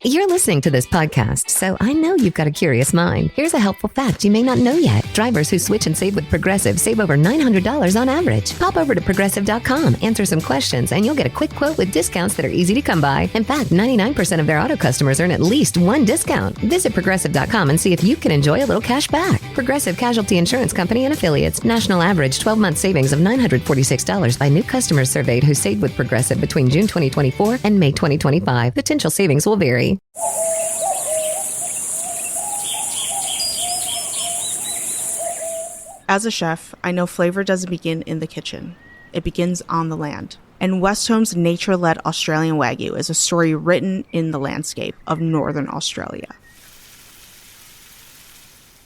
You're listening to this podcast, so I know you've got a curious mind. Here's a helpful fact you may not know yet. Drivers who switch and save with Progressive save over $900 on average. Pop over to Progressive.com, answer some questions, and you'll get a quick quote with discounts that are easy to come by. In fact, 99% of their auto customers earn at least one discount. Visit Progressive.com and see if you can enjoy a little cash back. Progressive Casualty Insurance Company and Affiliates. National average 12-month savings of $946 by new customers surveyed who saved with Progressive between June 2024 and May 2025. Potential savings will vary. As a chef, I know flavor doesn't begin in the kitchen. It begins on the land. And Westhome's nature-led Australian Wagyu is a story written in the landscape of Northern Australia.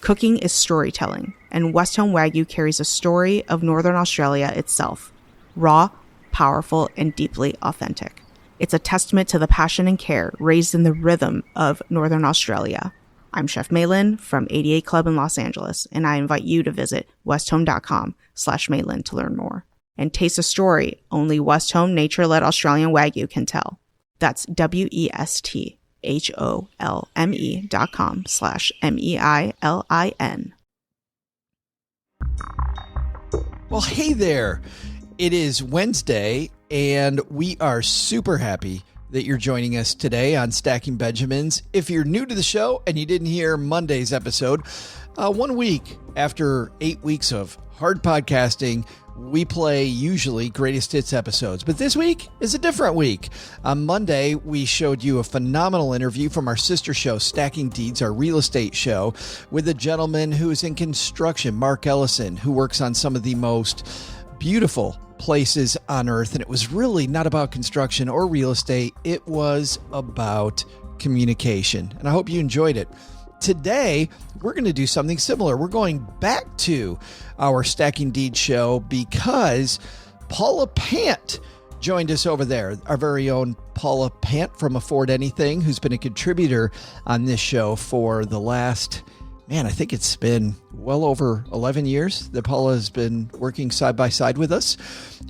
Cooking is storytelling, and Westhome Wagyu carries a story of Northern Australia itself. Raw, powerful, and deeply authentic. It's a testament to the passion and care raised in the rhythm of Northern Australia. I'm Chef Maylin from 88 Club in Los Angeles, and I invite you to visit westhome.com/Maylin to learn more. And taste a story only Westhome nature-led Australian Wagyu can tell. That's westhome.com/MEILIN. Well, hey there. It is Wednesday, and we are super happy that you're joining us today on Stacking Benjamins. If you're new to the show and you didn't hear Monday's episode, 1 week after 8 weeks of hard podcasting, we play usually greatest hits episodes. But this week is a different week. On Monday, we showed you a phenomenal interview from our sister show, Stacking Deeds, our real estate show, with a gentleman who is in construction, Mark Ellison, who works on some of the most beautiful places on earth. And it was really not about construction or real estate. It was about communication. And I hope you enjoyed it. Today, we're going to do something similar. We're going back to our Stacking Deeds show because Paula Pant joined us over there. Our very own Paula Pant from Afford Anything, who's been a contributor on this show for the last, I think it's been well over 11 years that Paula has been working side by side with us.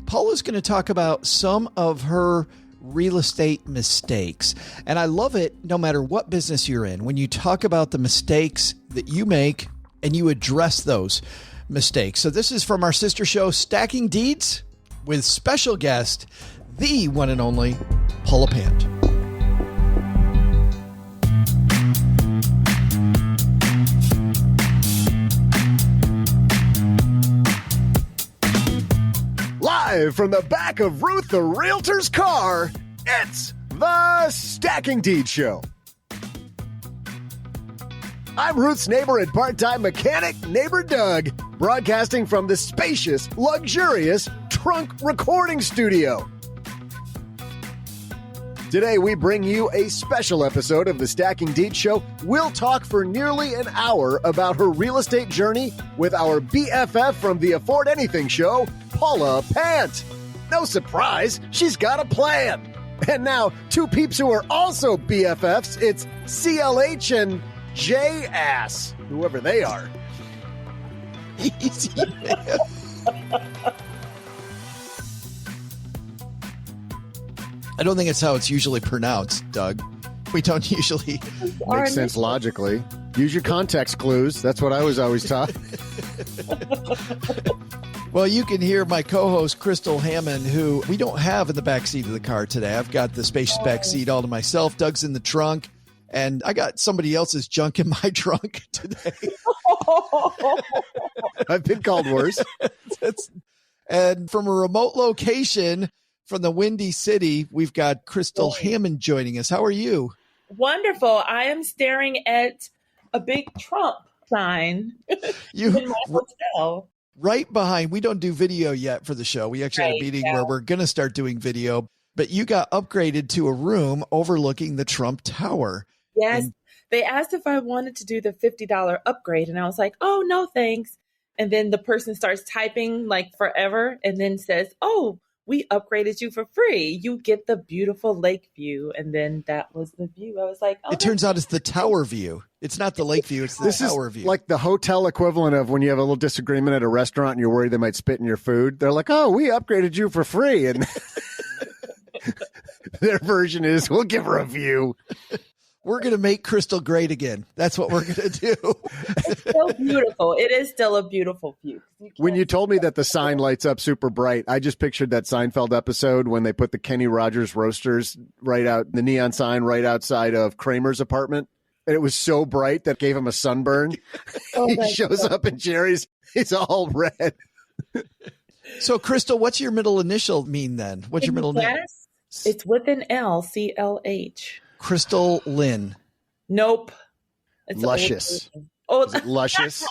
Paula's going to talk about some of her real estate mistakes. And I love it no matter what business you're in, when you talk about the mistakes that you make and you address those mistakes. So this is from our sister show, Stacking Deeds, with special guest, the one and only Paula Pant. Live from the back of Ruth the Realtor's car, it's the Stacking Deeds Show. I'm Ruth's neighbor and part-time mechanic, neighbor Doug, broadcasting from the spacious, luxurious trunk recording studio. Today, we bring you a special episode of the Stacking Deeds Show. We'll talk for nearly an hour about her real estate journey with our BFF from the Afford Anything show, Paula Pant. No surprise, she's got a plan. And now, two peeps who are also BFFs, it's CLH and J-Ass, whoever they are. Easy, man. I don't think it's how it's usually pronounced, Doug. We don't usually. Makes sense logically. Use your context clues. That's what I was always taught. Well, you can hear my co-host, Crystal Hammond, who we don't have in the back seat of the car today. I've got the spacious back seat all to myself. Doug's in the trunk, and I got somebody else's junk in my trunk today. I've been called worse. And from a remote location from the Windy City, we've got Crystal Hammond joining us. How are you? Wonderful. I am staring at a big Trump sign in my hotel. Right behind, we don't do video yet for the show. We actually had a meeting where we're going to start doing video, but you got upgraded to a room overlooking the Trump Tower. Yes. They asked if I wanted to do the $50 upgrade, and I was like, oh, no, thanks. And then the person starts typing like forever and then says, oh, we upgraded you for free. You get the beautiful lake view. And then that was the view. I was like, oh. It turns out it's the tower view. It's not the lake view. It's the tower view. Like the hotel equivalent of when you have a little disagreement at a restaurant and you're worried they might spit in your food. They're like, oh, we upgraded you for free. And their version is, we'll give her a view. We're going to make Crystal great again. That's what we're going to do. It's so beautiful. It is still a beautiful view. When you told me that the sign lights up super bright, I just pictured that Seinfeld episode when they put the Kenny Rogers Roasters right out, the neon sign right outside of Kramer's apartment. And it was so bright that gave him a sunburn. He shows up in Jerry's. He's all red. So, Crystal, what's your middle initial mean then? What's your middle name? It's with an L, CLH. Crystal Lynn. Nope. It's Luscious. Oh, Is it luscious?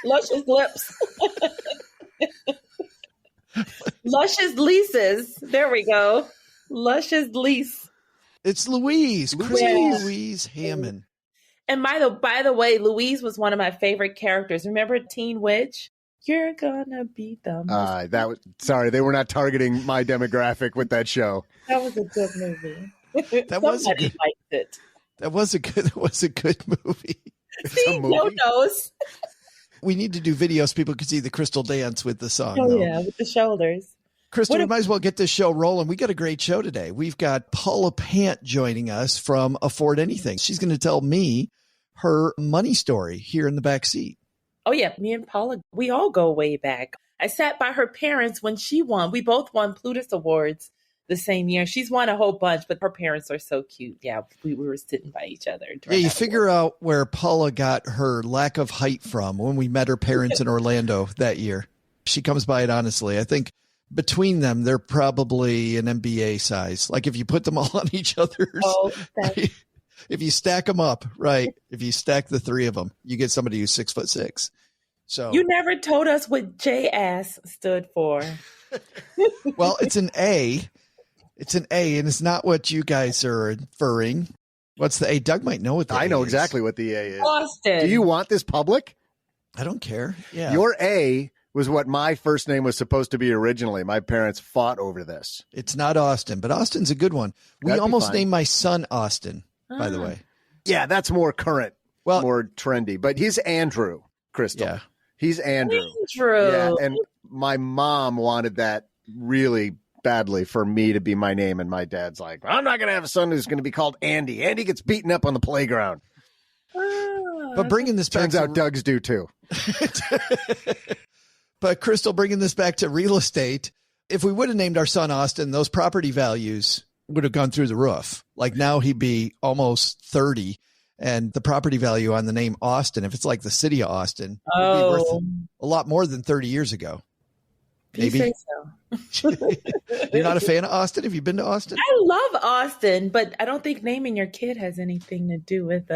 Luscious lips. Luscious leases. There we go. Luscious lease. It's Louise. Crystal Louise Hammond. And by the way, Louise was one of my favorite characters. Remember Teen Witch? You're gonna be the sorry, they were not targeting my demographic with that show. That was a good movie. Somebody liked it. That was a good movie. See, no nose. We need to do videos so people can see the Crystal dance with the song. Oh, yeah, with the shoulders. Crystal, we might as well get this show rolling. We got a great show today. We've got Paula Pant joining us from Afford Anything. She's going to tell me her money story here in the back seat. Oh, yeah. Me and Paula, we all go way back. I sat by her parents when she won. We both won Plutus Awards the same year. She's won a whole bunch, but her parents are so cute. Yeah, we were sitting by each other. Yeah, you figure out where Paula got her lack of height from when we met her parents in Orlando that year. She comes by it honestly. I think between them, they're probably an NBA size. Like if you put them all on each other's, if you stack them up, right? If you stack the three of them, you get somebody who's 6'6". So you never told us what J-ass stood for. Well, it's an A. It's an A, and it's not what you guys are inferring. What's the A? Doug might know what the A is. I know exactly what the A is. Austin. Do you want this public? I don't care. Yeah. Your A was what my first name was supposed to be originally. My parents fought over this. It's not Austin, but Austin's a good one. We almost named my son Austin, by the way. Yeah, that's more current, more trendy. But he's Andrew, Crystal. Yeah. He's Andrew. Yeah, and my mom wanted that really badly for me to be my name, and my dad's like, I'm not going to have a son who's going to be called Andy. Andy gets beaten up on the playground. But bringing this back turns out Doug's do too. But Crystal, bringing this back to real estate, if we would have named our son Austin, those property values would have gone through the roof. Like now he'd be almost 30, and the property value on the name Austin, if it's like the city of Austin, would be worth a lot more than 30 years ago. Maybe. You say so. You're not a fan of Austin? Have you been to Austin? I love Austin, but I don't think naming your kid has anything to do with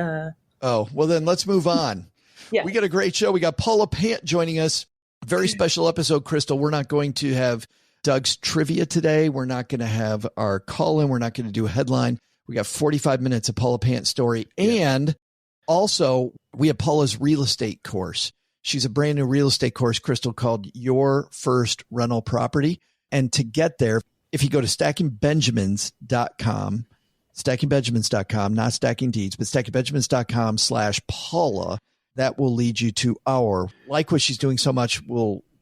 Oh, well then let's move on. Yeah. We got a great show. We got Paula Pant joining us. Very special episode, Crystal. We're not going to have Doug's trivia today. We're not going to have our call-in. We're not going to do a headline. We got 45 minutes of Paula Pant's story. And also, we have Paula's real estate course. She's a brand new real estate course, Crystal, called Your First Rental Property. And to get there, if you go to stackingbenjamins.com, stackingbenjamins.com, not stacking deeds, but stackingbenjamins.com/Paula, that will lead you to like what she's doing so much.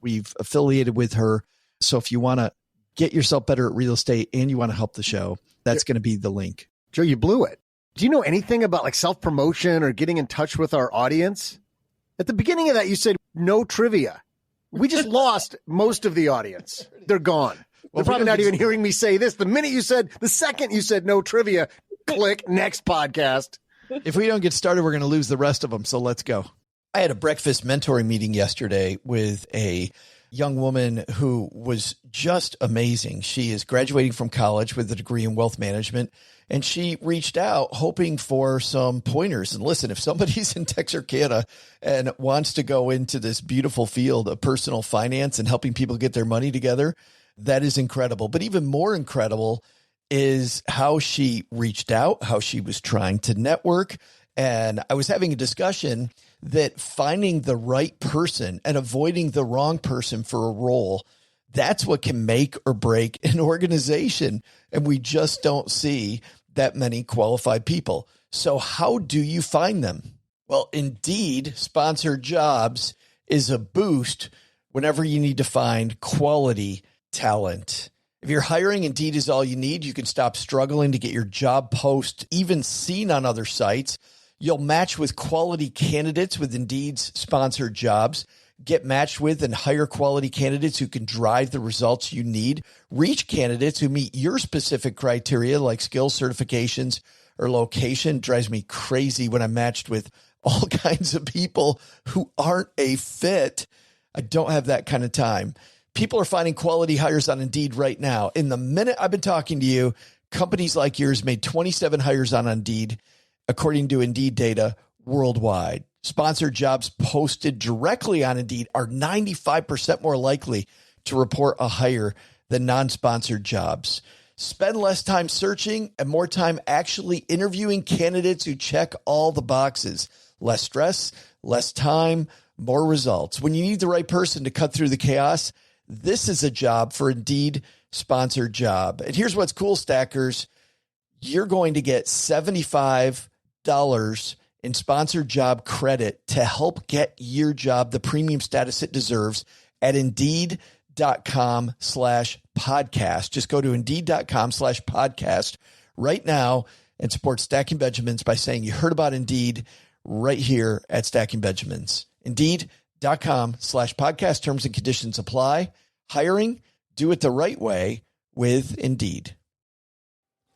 We've affiliated with her. So if you want to get yourself better at real estate and you want to help the show, that's going to be the link. Joe, you blew it. Do you know anything about like self-promotion or getting in touch with our audience? At the beginning of that, you said no trivia. We just lost most of the audience. They're gone. They're probably not even hearing me say this. The second you said no trivia, click next podcast. If we don't get started, we're going to lose the rest of them. So let's go. I had a breakfast mentoring meeting yesterday with a young woman who was just amazing. She is graduating from college with a degree in wealth management, and she reached out hoping for some pointers. And listen, if somebody's in Texarkana and wants to go into this beautiful field of personal finance and helping people get their money together, that is incredible. But even more incredible is how she reached out, how she was trying to network. And I was having a discussion that finding the right person and avoiding the wrong person for a role, that's what can make or break an organization. And we just don't see that many qualified people. So how do you find them? Well, Indeed sponsored jobs is a boost whenever you need to find quality talent. If you're hiring, Indeed is all you need. You can stop struggling to get your job post even seen on other sites. You'll match with quality candidates with Indeed's sponsored jobs. Get matched with and hire quality candidates who can drive the results you need. Reach candidates who meet your specific criteria like skills, certifications, or location. It drives me crazy when I'm matched with all kinds of people who aren't a fit. I don't have that kind of time. People are finding quality hires on Indeed right now. In the minute I've been talking to you, companies like yours made 27 hires on Indeed, according to Indeed data worldwide. Sponsored jobs posted directly on Indeed are 95% more likely to report a hire than non-sponsored jobs. Spend less time searching and more time actually interviewing candidates who check all the boxes. Less stress, less time, more results. When you need the right person to cut through the chaos, this is a job for Indeed sponsored job. And here's what's cool, Stackers. You're going to get $75 in sponsored job credit to help get your job the premium status it deserves at Indeed.com/podcast. Just go to Indeed.com/podcast right now and support Stacking Benjamins by saying you heard about Indeed right here at Stacking Benjamins. Indeed.com/podcast. Terms and conditions apply. Hiring, do it the right way with Indeed.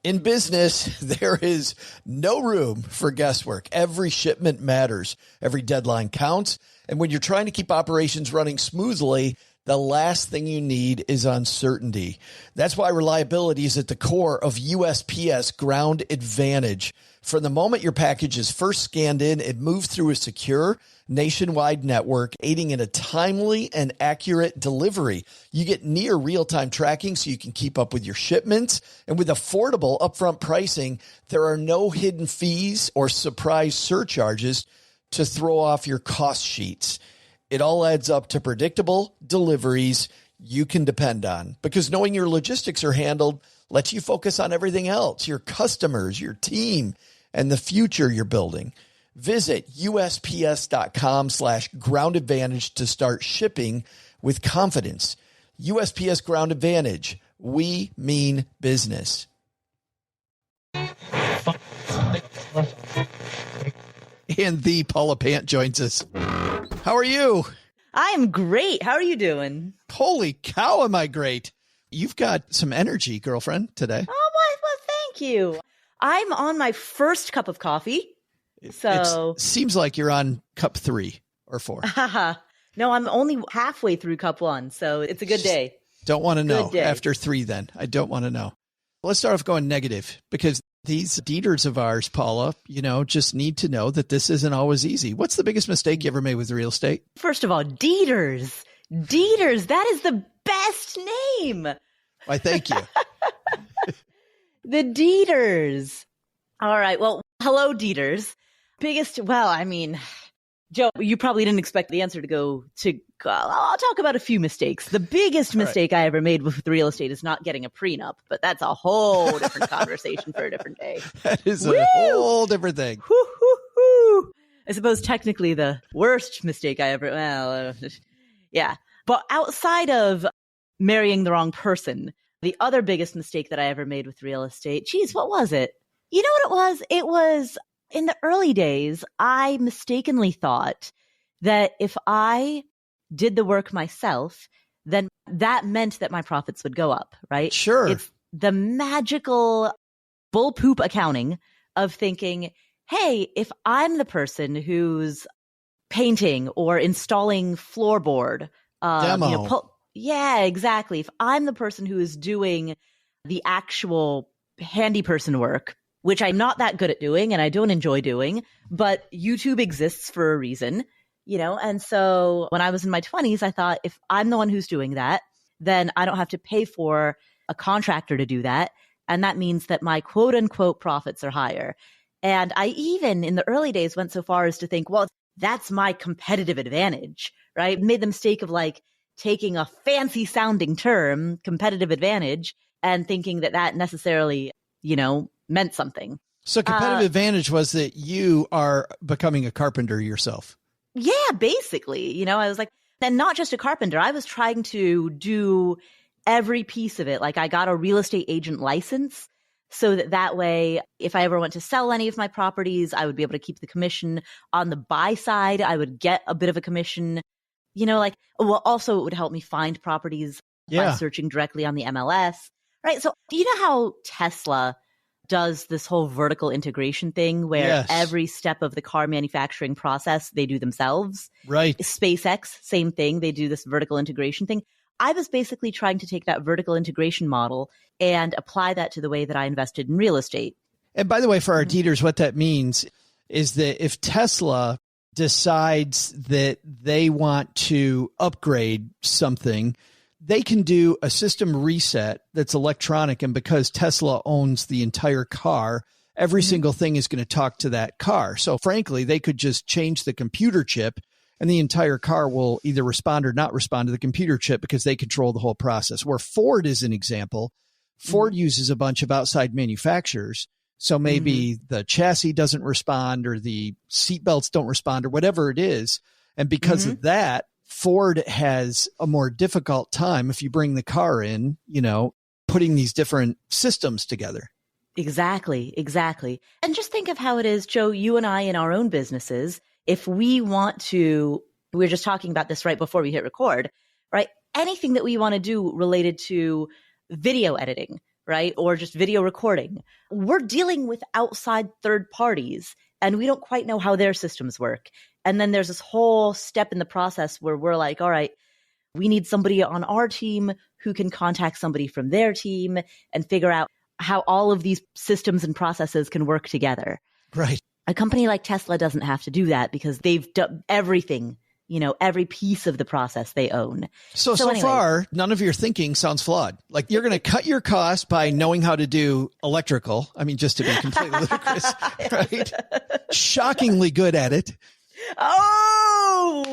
In business, there is no room for guesswork. Every shipment matters. Every deadline counts. And when you're trying to keep operations running smoothly, the last thing you need is uncertainty. That's why reliability is at the core of USPS Ground Advantage. From the moment your package is first scanned in, it moves through a secure nationwide network, aiding in a timely and accurate delivery. You get near real-time tracking so you can keep up with your shipments. And with affordable upfront pricing, there are no hidden fees or surprise surcharges to throw off your cost sheets. It all adds up to predictable deliveries you can depend on, because knowing your logistics are handled lets you focus on everything else, your customers, your team, and the future you're building. Visit USPS.com/Ground Advantage to start shipping with confidence. USPS Ground Advantage. We mean business. And the Paula Pant joins us. How are you? I am great. How are you doing? Holy cow, am I great. You've got some energy, girlfriend, today. Oh, well, thank you. I'm on my first cup of coffee. So it seems like you're on cup 3 or 4. No, I'm only halfway through cup 1. So it's a good day. Don't want to know after 3 then. I don't want to know. Let's start off going negative, because these Dieters of ours, Paula, just need to know that this isn't always easy. What's the biggest mistake you ever made with real estate? First of all, Dieters. Dieters, that is the best name. Why, thank you. The Dieters. All right. Well, hello, Dieters. Joe, you probably didn't expect the answer to go to, I'll talk about a few mistakes. The biggest mistake I ever made with real estate is not getting a prenup, but that's a whole different conversation for a different day. That is a whole different thing. I suppose technically the worst mistake I ever, yeah. But outside of marrying the wrong person, the other biggest mistake that I ever made with real estate, geez, what was it? You know what it was? It was in the early days, I mistakenly thought that if I did the work myself, then that meant that my profits would go up, right? Sure. It's the magical bull poop accounting of thinking, hey, if I'm the person who's painting or installing floorboard, demo. Yeah, exactly. If I'm the person who is doing the actual handy person work, which I'm not that good at doing and I don't enjoy doing, but YouTube exists for a reason, and so when I was in my 20s, I thought if I'm the one who's doing that, then I don't have to pay for a contractor to do that. And that means that my quote unquote profits are higher. And I even in the early days went so far as to think, well, that's my competitive advantage, right? Made the mistake of taking a fancy sounding term, competitive advantage, and thinking that necessarily, meant something. So competitive advantage was that you are becoming a carpenter yourself. Yeah, basically, I was like, and not just a carpenter. I was trying to do every piece of it. Like I got a real estate agent license so that way, if I ever went to sell any of my properties, I would be able to keep the commission. On the buy side, I would get a bit of a commission. Also it would help me find properties by searching directly on the MLS, right? So do you know how Tesla does this whole vertical integration thing where every step of the car manufacturing process, they do themselves? Right. SpaceX, same thing. They do this vertical integration thing. I was basically trying to take that vertical integration model and apply that to the way that I invested in real estate. And by the way, for our Dieters, what that means is that if Tesla decides that they want to upgrade something, they can do a system reset that's electronic. And because Tesla owns the entire car, every single thing is going to talk to that car. So frankly, they could just change the computer chip and the entire car will either respond or not respond to the computer chip because they control the whole process. Where Ford is an example, Ford uses a bunch of outside manufacturers. So maybe the chassis doesn't respond or the seatbelts don't respond or whatever it is. And because of that, Ford has a more difficult time if you bring the car in, putting these different systems together. Exactly. And just think of how it is, Joe, you and I in our own businesses, if we want to, we were just talking about this right before we hit record, right? Anything that we want to do related to video editing, right? Or just video recording, we're dealing with outside third parties and we don't quite know how their systems work. And then there's this whole step in the process where we're like, all right, we need somebody on our team who can contact somebody from their team and figure out how all of these systems and processes can work together. Right. A company like Tesla doesn't have to do that because they've done everything, every piece of the process they own. So anyway, far, none of your thinking sounds flawed. Like you're going to cut your cost by knowing how to do electrical. I mean, just to be completely ludicrous, right? Shockingly good at it. Oh,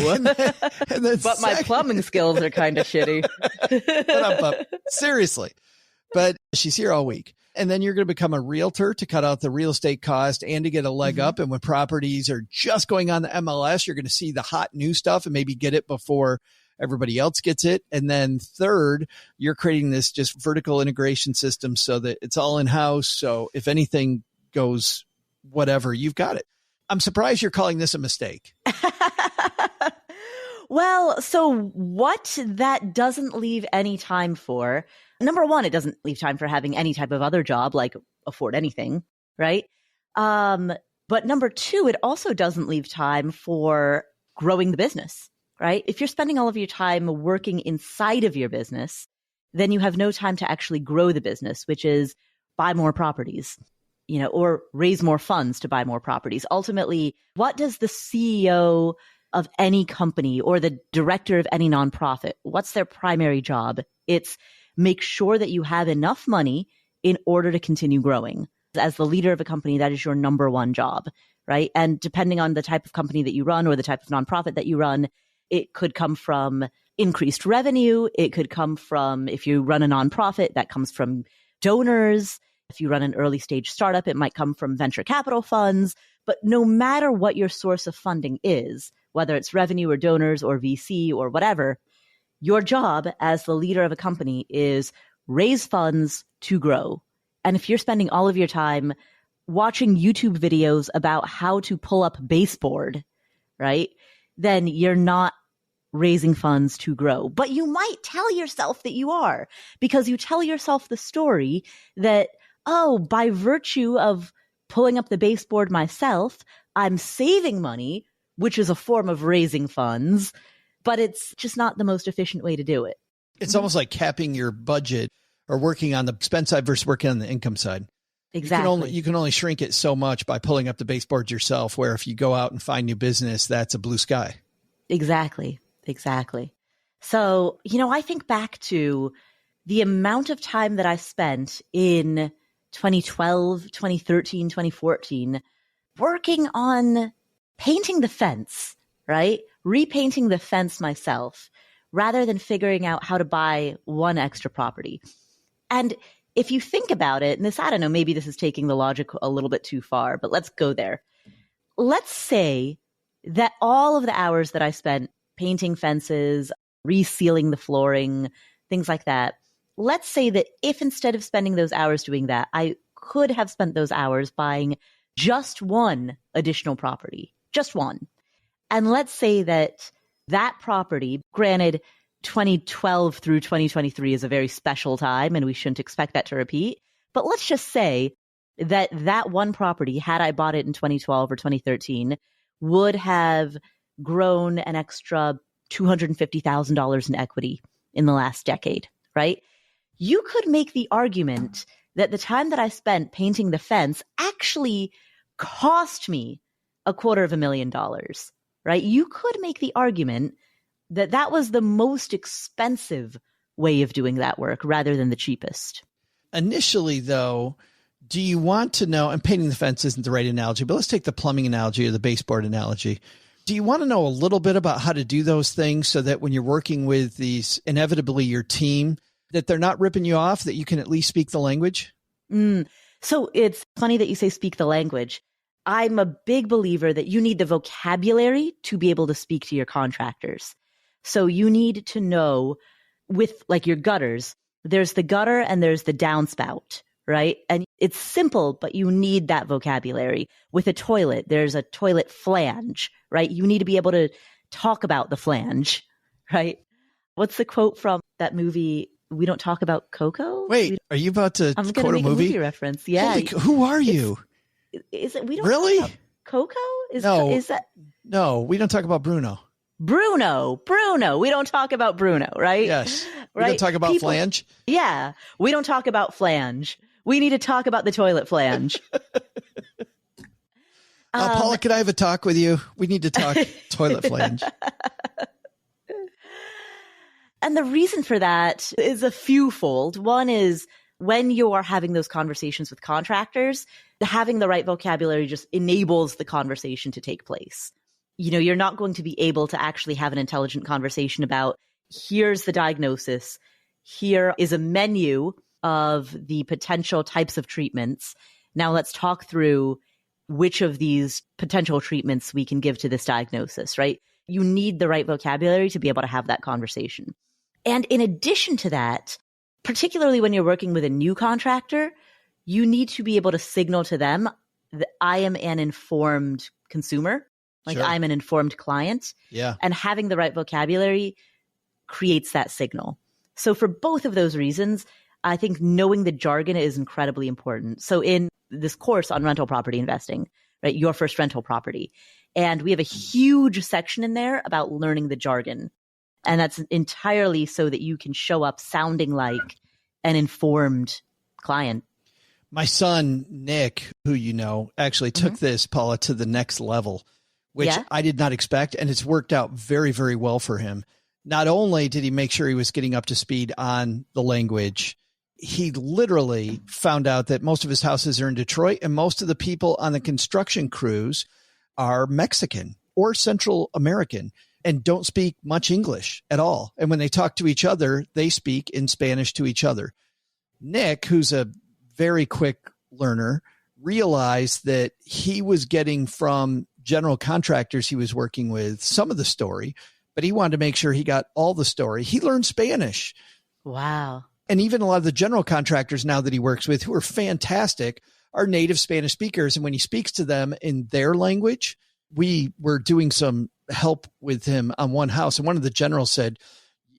and then but my plumbing skills are kind of shitty. Seriously. But she's here all week. And then you're going to become a realtor to cut out the real estate cost and to get a leg up. And when properties are just going on the MLS, you're going to see the hot new stuff and maybe get it before everybody else gets it. And then third, you're creating this just vertical integration system so that it's all in-house. So if anything goes whatever, you've got it. I'm surprised you're calling this a mistake. Well, so what that doesn't leave any time for, number one, it doesn't leave time for having any type of other job like afford anything, right? But number two, it also doesn't leave time for growing the business, right? If you're spending all of your time working inside of your business, then you have no time to actually grow the business, which is buy more properties, or raise more funds to buy more properties. Ultimately, what does the CEO of any company or the director of any nonprofit, what's their primary job? It's make sure that you have enough money in order to continue growing. As the leader of a company, that is your number one job, right? And depending on the type of company that you run or the type of nonprofit that you run, it could come from increased revenue. It could come from, if you run a nonprofit, that comes from donors. If you run an early stage startup, it might come from venture capital funds. But no matter what your source of funding is, whether it's revenue or donors or VC or whatever, your job as the leader of a company is raise funds to grow. And if you're spending all of your time watching YouTube videos about how to pull up baseboard, right, then you're not raising funds to grow. But you might tell yourself that you are, because you tell yourself the story that, oh, by virtue of pulling up the baseboard myself, I'm saving money, which is a form of raising funds, but it's just not the most efficient way to do it. It's almost like capping your budget or working on the expense side versus working on the income side. Exactly. You can only shrink it so much by pulling up the baseboards yourself, where if you go out and find new business, that's a blue sky. Exactly. So, I think back to the amount of time that I spent in 2012, 2013, 2014, working on painting the fence, right? Repainting the fence myself, rather than figuring out how to buy one extra property. And if you think about it, and this, I don't know, maybe this is taking the logic a little bit too far, but let's go there. Let's say that all of the hours that I spent painting fences, resealing the flooring, things like that. Let's say that if instead of spending those hours doing that, I could have spent those hours buying just one additional property, just one. And let's say that that property, granted, 2012 through 2023 is a very special time and we shouldn't expect that to repeat. But let's just say that that one property, had I bought it in 2012 or 2013, would have grown an extra $250,000 in equity in the last decade, right? You could make the argument that the time that I spent painting the fence actually cost me $250,000, right? You could make the argument that that was the most expensive way of doing that work rather than the cheapest. Initially, though, do you want to know, and painting the fence isn't the right analogy, but let's take the plumbing analogy or the baseboard analogy. Do you want to know a little bit about how to do those things so that when you're working with these, inevitably your team, that they're not ripping you off, that you can at least speak the language? So it's funny that you say speak the language. I'm a big believer that you need the vocabulary to be able to speak to your contractors. So you need to know, with like your gutters, there's the gutter and there's the downspout, right? And it's simple, but you need that vocabulary. With a toilet, there's a toilet flange, right? You need to be able to talk about the flange, right? What's the quote from that movie? We don't talk about Coco? Wait, are you about to I'm quote going to make a movie? Reference. Yeah. Who are you? Is it? We don't really? talk about Coco? No. Is that? No, we don't talk about Bruno. Bruno. We don't talk about Bruno, right? Yes. We right? don't talk about flange. Yeah. We don't talk about flange. We need to talk about the toilet flange. Paula, can I have a talk with you? We need to talk toilet flange. And the reason for that is a fewfold. One is when you are having those conversations with contractors, having the right vocabulary just enables the conversation to take place. You know, you're not going to be able to actually have an intelligent conversation about, here's the diagnosis, here is a menu of the potential types of treatments. Now let's talk through which of these potential treatments we can give to this diagnosis, right? You need the right vocabulary to be able to have that conversation. And in addition to that, particularly when you're working with a new contractor, you need to be able to signal to them that I am an informed consumer, like Sure. I'm an informed client. Yeah. And having the right vocabulary creates that signal. So for both of those reasons, I think knowing the jargon is incredibly important. So in this course on rental property investing, right, your first rental property, and we have a huge section in there about learning the jargon. And that's entirely so that you can show up sounding like an informed client. My son, Nick, who you know, actually took this, Paula, to the next level, which I did not expect. And it's worked out very, very well for him. Not only did he make sure he was getting up to speed on the language, he literally found out that most of his houses are in Detroit and most of the people on the construction crews are Mexican or Central American and don't speak much English at all. And when they talk to each other, they speak in Spanish to each other. Nick, who's a very quick learner, realized that he was getting from general contractors he was working with some of the story, but he wanted to make sure he got all the story. He learned Spanish. Wow. And even a lot of the general contractors now that he works with, who are fantastic, are native Spanish speakers. And when he speaks to them in their language, we were doing some help with him on one house. And one of the generals said,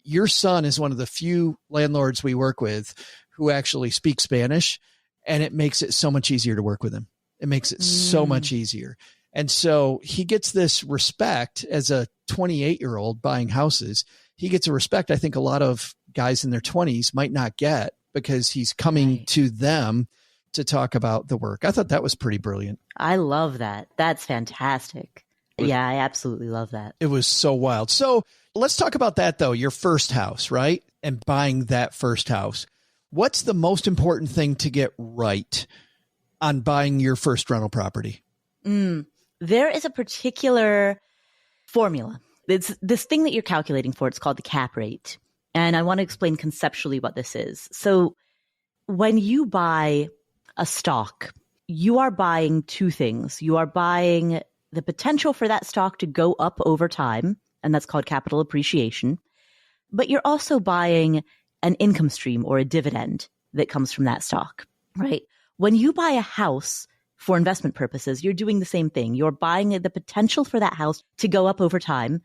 your son is one of the few landlords we work with who actually speak Spanish. And it makes it so much easier to work with him. It makes it so much easier. And so he gets this respect as a 28-year-old buying houses. He gets a respect I think a lot of guys in their 20s might not get because he's coming to them to talk about the work. I thought that was pretty brilliant. I love that. That's fantastic. Yeah, I absolutely love that. It was so wild. So let's talk about that, though. Your first house, right? And buying that first house. What's the most important thing to get right on buying your first rental property? There is a particular formula. It's this thing that you're calculating for. It's called the cap rate. And I want to explain conceptually what this is. So when you buy a stock, you are buying two things. You are buying the potential for that stock to go up over time, and that's called capital appreciation. But you're also buying an income stream or a dividend that comes from that stock, right? When you buy a house for investment purposes, you're doing the same thing. You're buying the potential for that house to go up over time,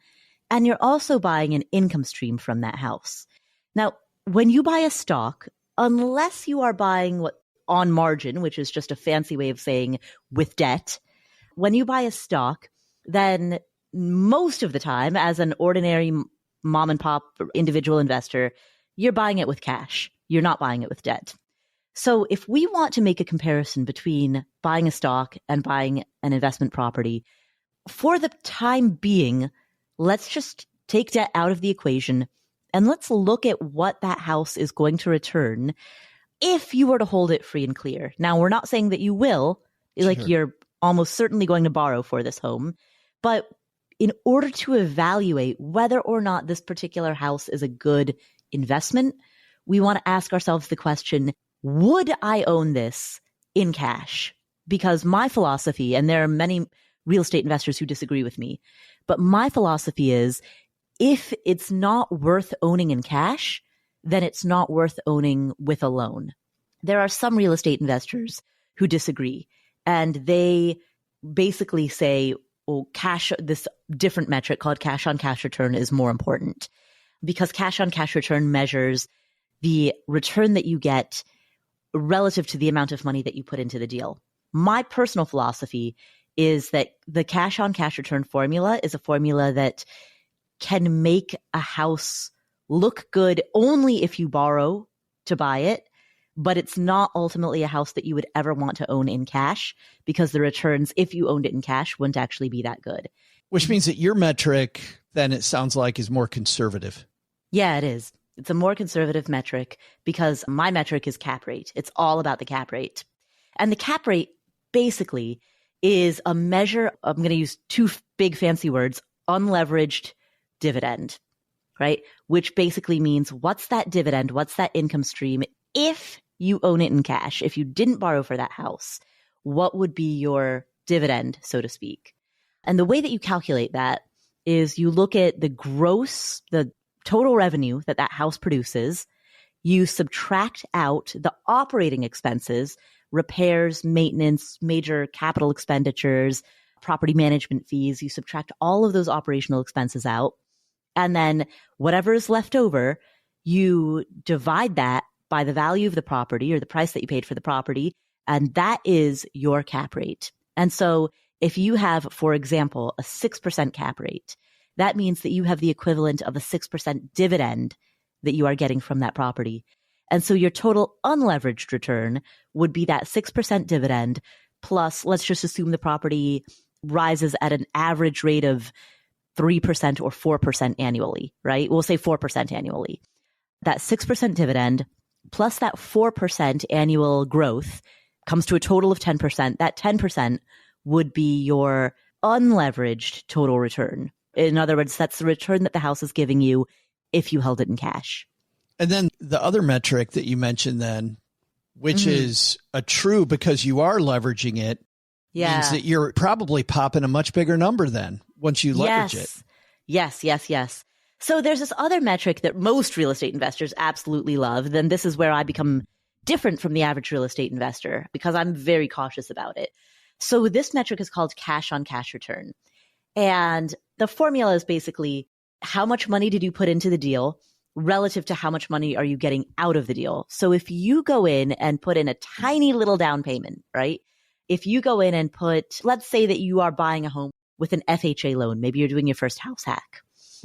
and you're also buying an income stream from that house. Now, when you buy a stock, unless you are buying what on margin, which is just a fancy way of saying with debt, when you buy a stock, then most of the time, as an ordinary mom and pop individual investor, you're buying it with cash. You're not buying it with debt. So if we want to make a comparison between buying a stock and buying an investment property, for the time being, let's just take debt out of the equation and let's look at what that house is going to return if you were to hold it free and clear. Now, we're not saying that you will, like you're almost certainly going to borrow for this home, but in order to evaluate whether or not this particular house is a good investment, we want to ask ourselves the question, would I own this in cash? Because my philosophy, and there are many real estate investors who disagree with me, but my philosophy is if it's not worth owning in cash, then it's not worth owning with a loan. There are some real estate investors who disagree, and they basically say, well, cash, this different metric called cash on cash return is more important because cash on cash return measures the return that you get relative to the amount of money that you put into the deal. My personal philosophy is that the cash on cash return formula is a formula that can make a house look good only if you borrow to buy it, but it's not ultimately a house that you would ever want to own in cash because the returns, if you owned it in cash, wouldn't actually be that good. Which means that your metric, then it sounds like, is more conservative. Yeah, it is. It's a more conservative metric because my metric is cap rate. It's all about the cap rate. And the cap rate basically is a measure, I'm going to use two big fancy words, unleveraged dividend, right? Which basically means what's that dividend? What's that income stream? If you own it in cash, if you didn't borrow for that house, what would be your dividend, so to speak? And the way that you calculate that is you look at the gross, the total revenue that that house produces, you subtract out the operating expenses, repairs, maintenance, major capital expenditures, property management fees, you subtract all of those operational expenses out. And then whatever is left over, you divide that by the value of the property or the price that you paid for the property. And that is your cap rate. And so if you have, for example, a 6% cap rate, that means that you have the equivalent of a 6% dividend that you are getting from that property. And so your total unleveraged return would be that 6% dividend plus, let's just assume the property rises at an average rate of 3% or 4% annually, right? We'll say 4% annually. That 6% dividend plus that 4% annual growth comes to a total of 10%. That 10% would be your unleveraged total return. In other words, that's the return that the house is giving you if you held it in cash. And then the other metric that you mentioned then, which is a true because you are leveraging it, means that you're probably popping a much bigger number then once you leverage it. Yes. So there's this other metric that most real estate investors absolutely love. Then this is where I become different from the average real estate investor because I'm very cautious about it. So this metric is called cash on cash return. And the formula is basically how much money did you put into the deal relative to how much money are you getting out of the deal. So if you go in and put in a tiny little down payment, right? If you go in and put, let's say that you are buying a home with an FHA loan, maybe you're doing your first house hack.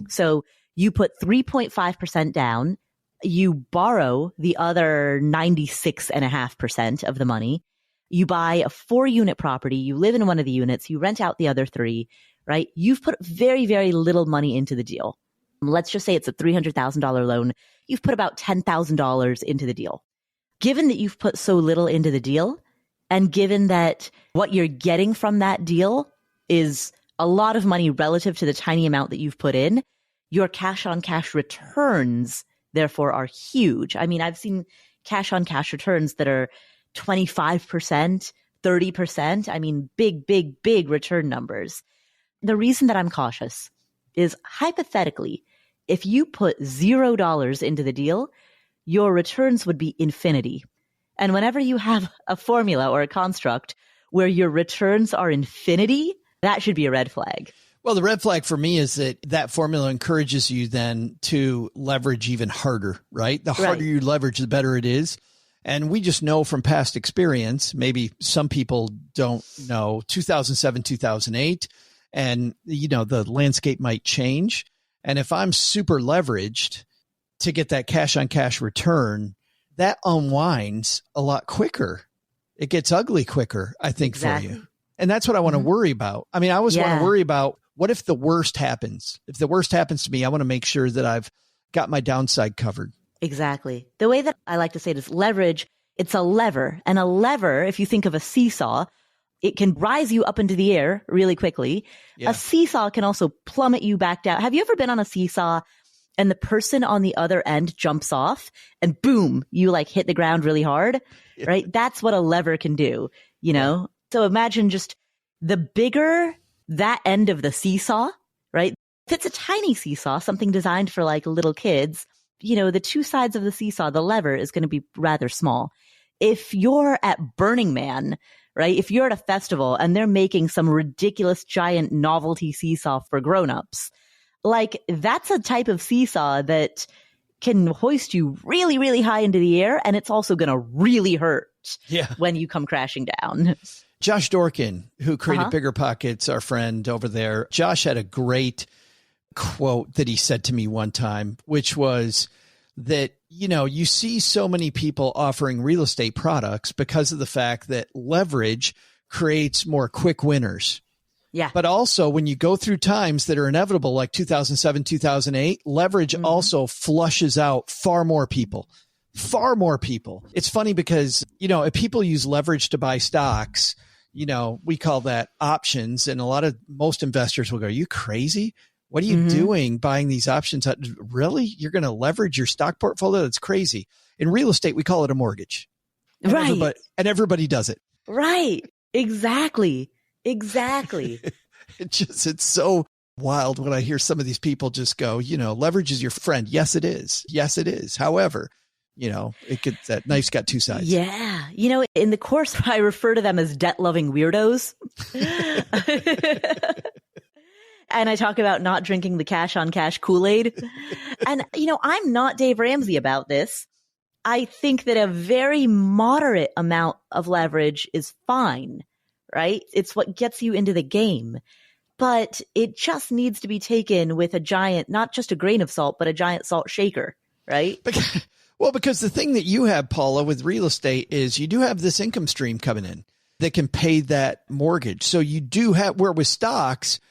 So you put 3.5% down, you borrow the other 96.5% of the money, you buy a 4-unit property, you live in one of the units, you rent out the other 3, right? You've put very, very little money into the deal. Let's just say it's a $300,000 loan. You've put about $10,000 into the deal. Given that you've put so little into the deal, and given that what you're getting from that deal is a lot of money relative to the tiny amount that you've put in, your cash on cash returns, therefore, are huge. I mean, I've seen cash on cash returns that are 25%, 30%. I mean, big return numbers. The reason that I'm cautious is hypothetically, if you put $0 into the deal, your returns would be infinity. And whenever you have a formula or a construct where your returns are infinity, that should be a red flag. Well, the red flag for me is that formula encourages you then to leverage even harder, right? The harder you leverage, the better it is. And we just know from past experience, maybe some people don't know, 2007, 2008, and, the landscape might change. And if I'm super leveraged to get that cash on cash return, that unwinds a lot quicker. It gets ugly quicker, I think, for you. And that's what I want to worry about. I mean, I always want to worry about, what if the worst happens? If the worst happens to me, I want to make sure that I've got my downside covered. Exactly. The way that I like to say it is leverage. It's a lever. And a lever, if you think of a seesaw, it can rise you up into the air really quickly. Yeah. A seesaw can also plummet you back down. Have you ever been on a seesaw and the person on the other end jumps off and boom, you hit the ground really hard, right? That's what a lever can do, know? So imagine just the bigger that end of the seesaw, right? If it's a tiny seesaw, something designed for little kids, the two sides of the seesaw, the lever is going to be rather small. If you're at Burning Man, right? If you're at a festival and they're making some ridiculous giant novelty seesaw for grownups, that's a type of seesaw that can hoist you really, really high into the air. And it's also going to really hurt when you come crashing down. Josh Dorkin, who created Bigger Pockets, our friend over there, Josh had a great quote that he said to me one time, which was that, you see so many people offering real estate products because of the fact that leverage creates more quick winners. Yeah. But also when you go through times that are inevitable, like 2007, 2008, leverage also flushes out far more people. It's funny because, if people use leverage to buy stocks, we call that options. And most investors will go, are you crazy? What are you doing buying these options? Really? You're going to leverage your stock portfolio? That's crazy. In real estate, we call it a mortgage. And everybody does it. Right. Exactly. It's so wild when I hear some of these people just go, leverage is your friend. Yes, it is. However, that knife's got two sides. Yeah. In the course, I refer to them as debt-loving weirdos. And I talk about not drinking the cash on cash Kool-Aid. And, I'm not Dave Ramsey about this. I think that a very moderate amount of leverage is fine, right? It's what gets you into the game. But it just needs to be taken with a giant, not just a grain of salt, but a giant salt shaker, right? Well, because the thing that you have, Paula, with real estate is you do have this income stream coming in that can pay that mortgage. So you do have, where with stocks,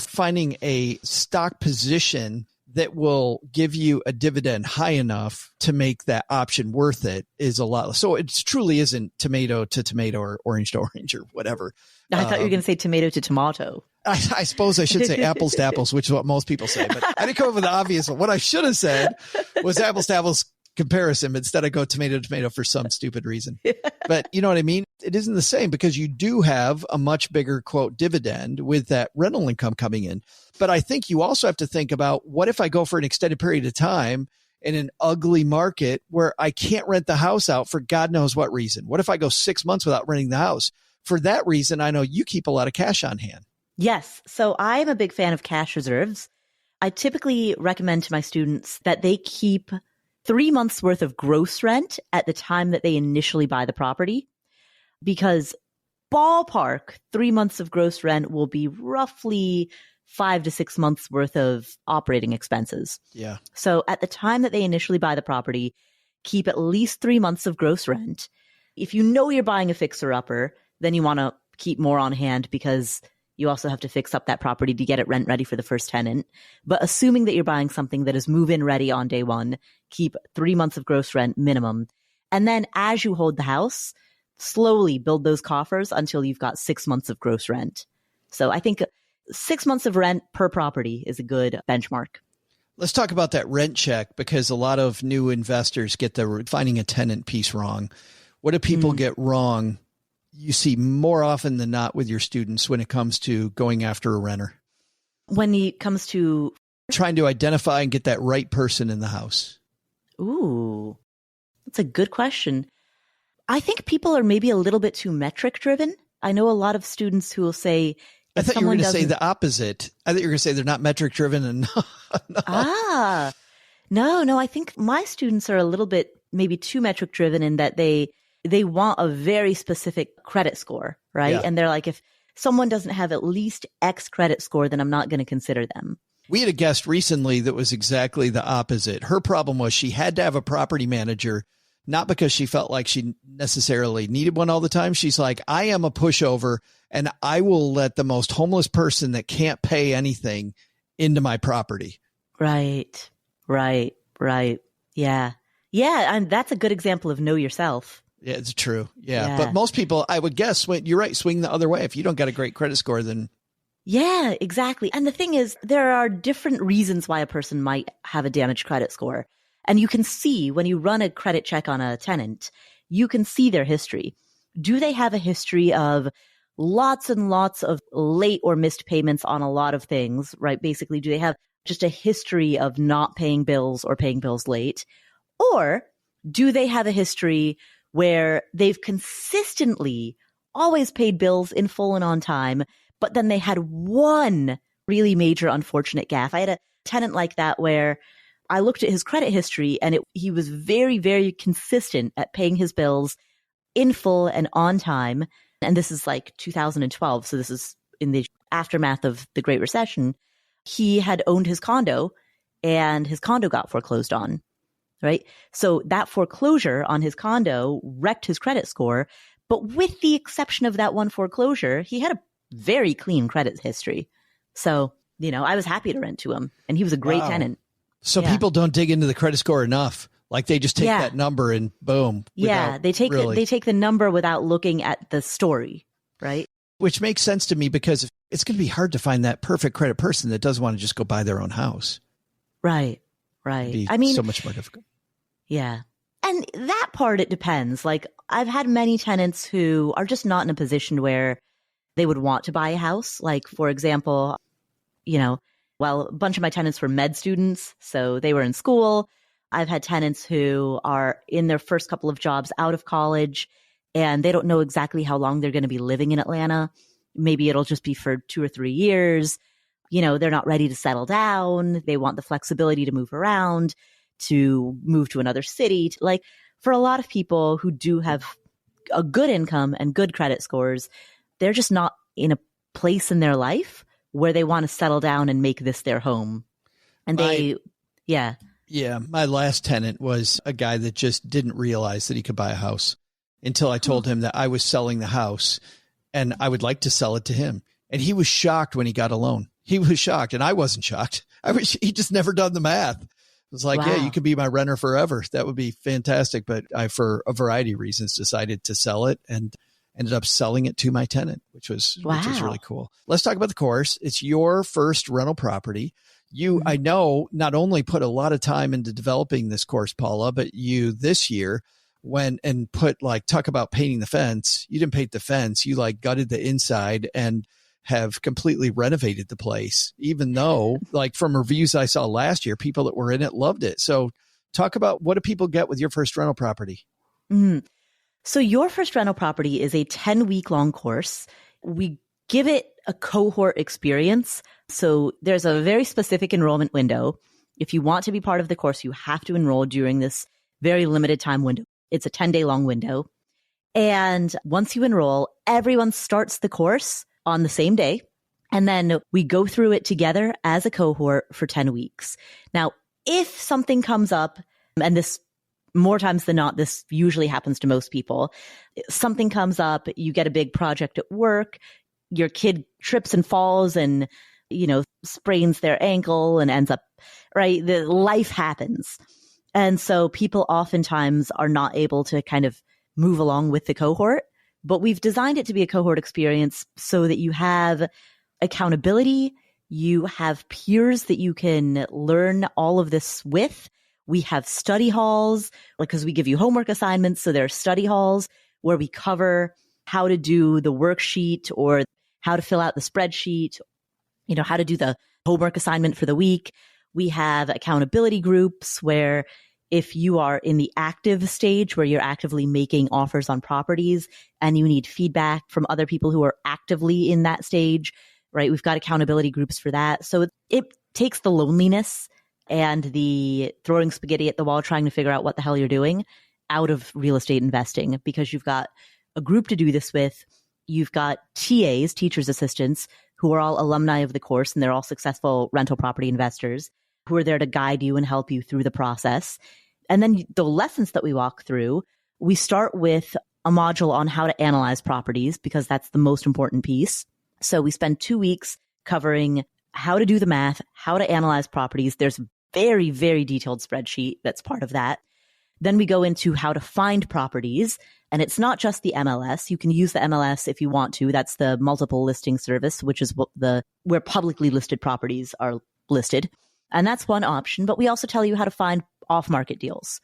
finding a stock position that will give you a dividend high enough to make that option worth it is a lot. So it truly isn't tomato to tomato or orange to orange or whatever. I thought you were going to say tomato to tomato. I suppose I should say apples to apples, which is what most people say, but I didn't come up with the obvious one. What I should have said was apples to apples comparison. Instead, I go tomato to tomato for some stupid reason. But you know what I mean? It isn't the same because you do have a much bigger, quote, dividend with that rental income coming in. But I think you also have to think about, what if I go for an extended period of time in an ugly market where I can't rent the house out for God knows what reason? What if I go 6 months without renting the house? For that reason, I know you keep a lot of cash on hand. Yes. So I'm a big fan of cash reserves. I typically recommend to my students that they keep 3 months worth of gross rent at the time that they initially buy the property, because ballpark 3 months of gross rent will be roughly 5 to 6 months worth of operating expenses. Yeah. So at the time that they initially buy the property, keep at least 3 months of gross rent. If you know you're buying a fixer-upper, then you want to keep more on hand because you also have to fix up that property to get it rent ready for the first tenant. But assuming that you're buying something that is move-in ready on day one, keep 3 months of gross rent minimum. And then as you hold the house, slowly build those coffers until you've got 6 months of gross rent. So I think 6 months of rent per property is a good benchmark. Let's talk about that rent check, because a lot of new investors get the finding a tenant piece wrong. What do people get wrong? You see more often than not with your students when it comes to going after a renter. When it comes to trying to identify and get that right person in the house. Ooh. That's a good question. I think people are maybe a little bit too metric driven. I know a lot of students who will say, I thought you were going to say the opposite. I thought you were going to say they're not metric driven and no. No. I think my students are a little bit maybe too metric driven in that they want a very specific credit score, right? Yeah. And they're like, if someone doesn't have at least X credit score, then I'm not going to consider them. We had a guest recently that was exactly the opposite. Her problem was she had to have a property manager, not because she felt like she necessarily needed one all the time. She's like, I am a pushover and I will let the most homeless person that can't pay anything into my property. Right. Yeah. And that's a good example of know yourself. Yeah, it's true. Yeah. But most people, I would guess, you're right, swing the other way. If you don't got a great credit score, then. Yeah, exactly. And the thing is, there are different reasons why a person might have a damaged credit score. And you can see when you run a credit check on a tenant, you can see their history. Do they have a history of lots and lots of late or missed payments on a lot of things, right? Basically, do they have just a history of not paying bills or paying bills late? Or do they have a history where they've consistently always paid bills in full and on time, but then they had one really major unfortunate gaffe? I had a tenant like that where I looked at his credit history and he was very, very consistent at paying his bills in full and on time. And this is like 2012. So this is in the aftermath of the Great Recession. He had owned his condo and his condo got foreclosed on, right? So that foreclosure on his condo wrecked his credit score. But with the exception of that one foreclosure, he had a very clean credit history. So, I was happy to rent to him and he was a great tenant. So people don't dig into the credit score enough. Like they just take that number and boom. Yeah, they take the number without looking at the story, right? Which makes sense to me because it's going to be hard to find that perfect credit person that doesn't want to just go buy their own house. Right. I mean, so much more difficult. Yeah. And that part, it depends. Like I've had many tenants who are just not in a position where they would want to buy a house. Like, for example, a bunch of my tenants were med students, so they were in school. I've had tenants who are in their first couple of jobs out of college and they don't know exactly how long they're going to be living in Atlanta. Maybe it'll just be for 2 or 3 years. They're not ready to settle down. They want the flexibility to move around, to move to another city. Like for a lot of people who do have a good income and good credit scores, they're just not in a place in their life where they want to settle down and make this their home. And Yeah, my last tenant was a guy that just didn't realize that he could buy a house until I told him that I was selling the house and I would like to sell it to him. And he was shocked when he got a loan. He was shocked and I wasn't shocked. He just never done the math. It was like, yeah, you could be my renter forever. That would be fantastic. But I, for a variety of reasons, decided to sell it and ended up selling it to my tenant, which was really cool. Let's talk about the course. It's your first rental property. You, I know, not only put a lot of time into developing this course, Paula, but you this year went and talk about painting the fence. You didn't paint the fence. You gutted the inside and have completely renovated the place, even though from reviews I saw last year, people that were in it loved it. So talk about what do people get with your first rental property? So your first rental property is a 10-week long course. We give it a cohort experience. So there's a very specific enrollment window. If you want to be part of the course, you have to enroll during this very limited time window. It's a 10-day long window. And once you enroll, everyone starts the course on the same day. And then we go through it together as a cohort for 10 weeks. Now, if something comes up, and this more times than not, this usually happens to most people, something comes up, you get a big project at work, your kid trips and falls and, sprains their ankle and ends up, right? The life happens. And so people oftentimes are not able to kind of move along with the cohort, but we've designed it to be a cohort experience so that you have accountability, you have peers that you can learn all of this with. We have study halls, because we give you homework assignments. So there are study halls where we cover how to do the worksheet or how to fill out the spreadsheet, how to do the homework assignment for the week. We have accountability groups where if you are in the active stage where you're actively making offers on properties and you need feedback from other people who are actively in that stage, right? We've got accountability groups for that. So it takes the loneliness and the throwing spaghetti at the wall, trying to figure out what the hell you're doing out of real estate investing, because you've got a group to do this with. You've got TAs, teachers assistants, who are all alumni of the course, and they're all successful rental property investors who are there to guide you and help you through the process. And then the lessons that we walk through, we start with a module on how to analyze properties, because that's the most important piece. So we spend 2 weeks covering how to do the math, how to analyze properties. There's a very, very detailed spreadsheet that's part of that. Then we go into how to find properties. And it's not just the MLS. You can use the MLS if you want to. That's the multiple listing service, which is where publicly listed properties are listed. And that's one option. But we also tell you how to find off-market deals,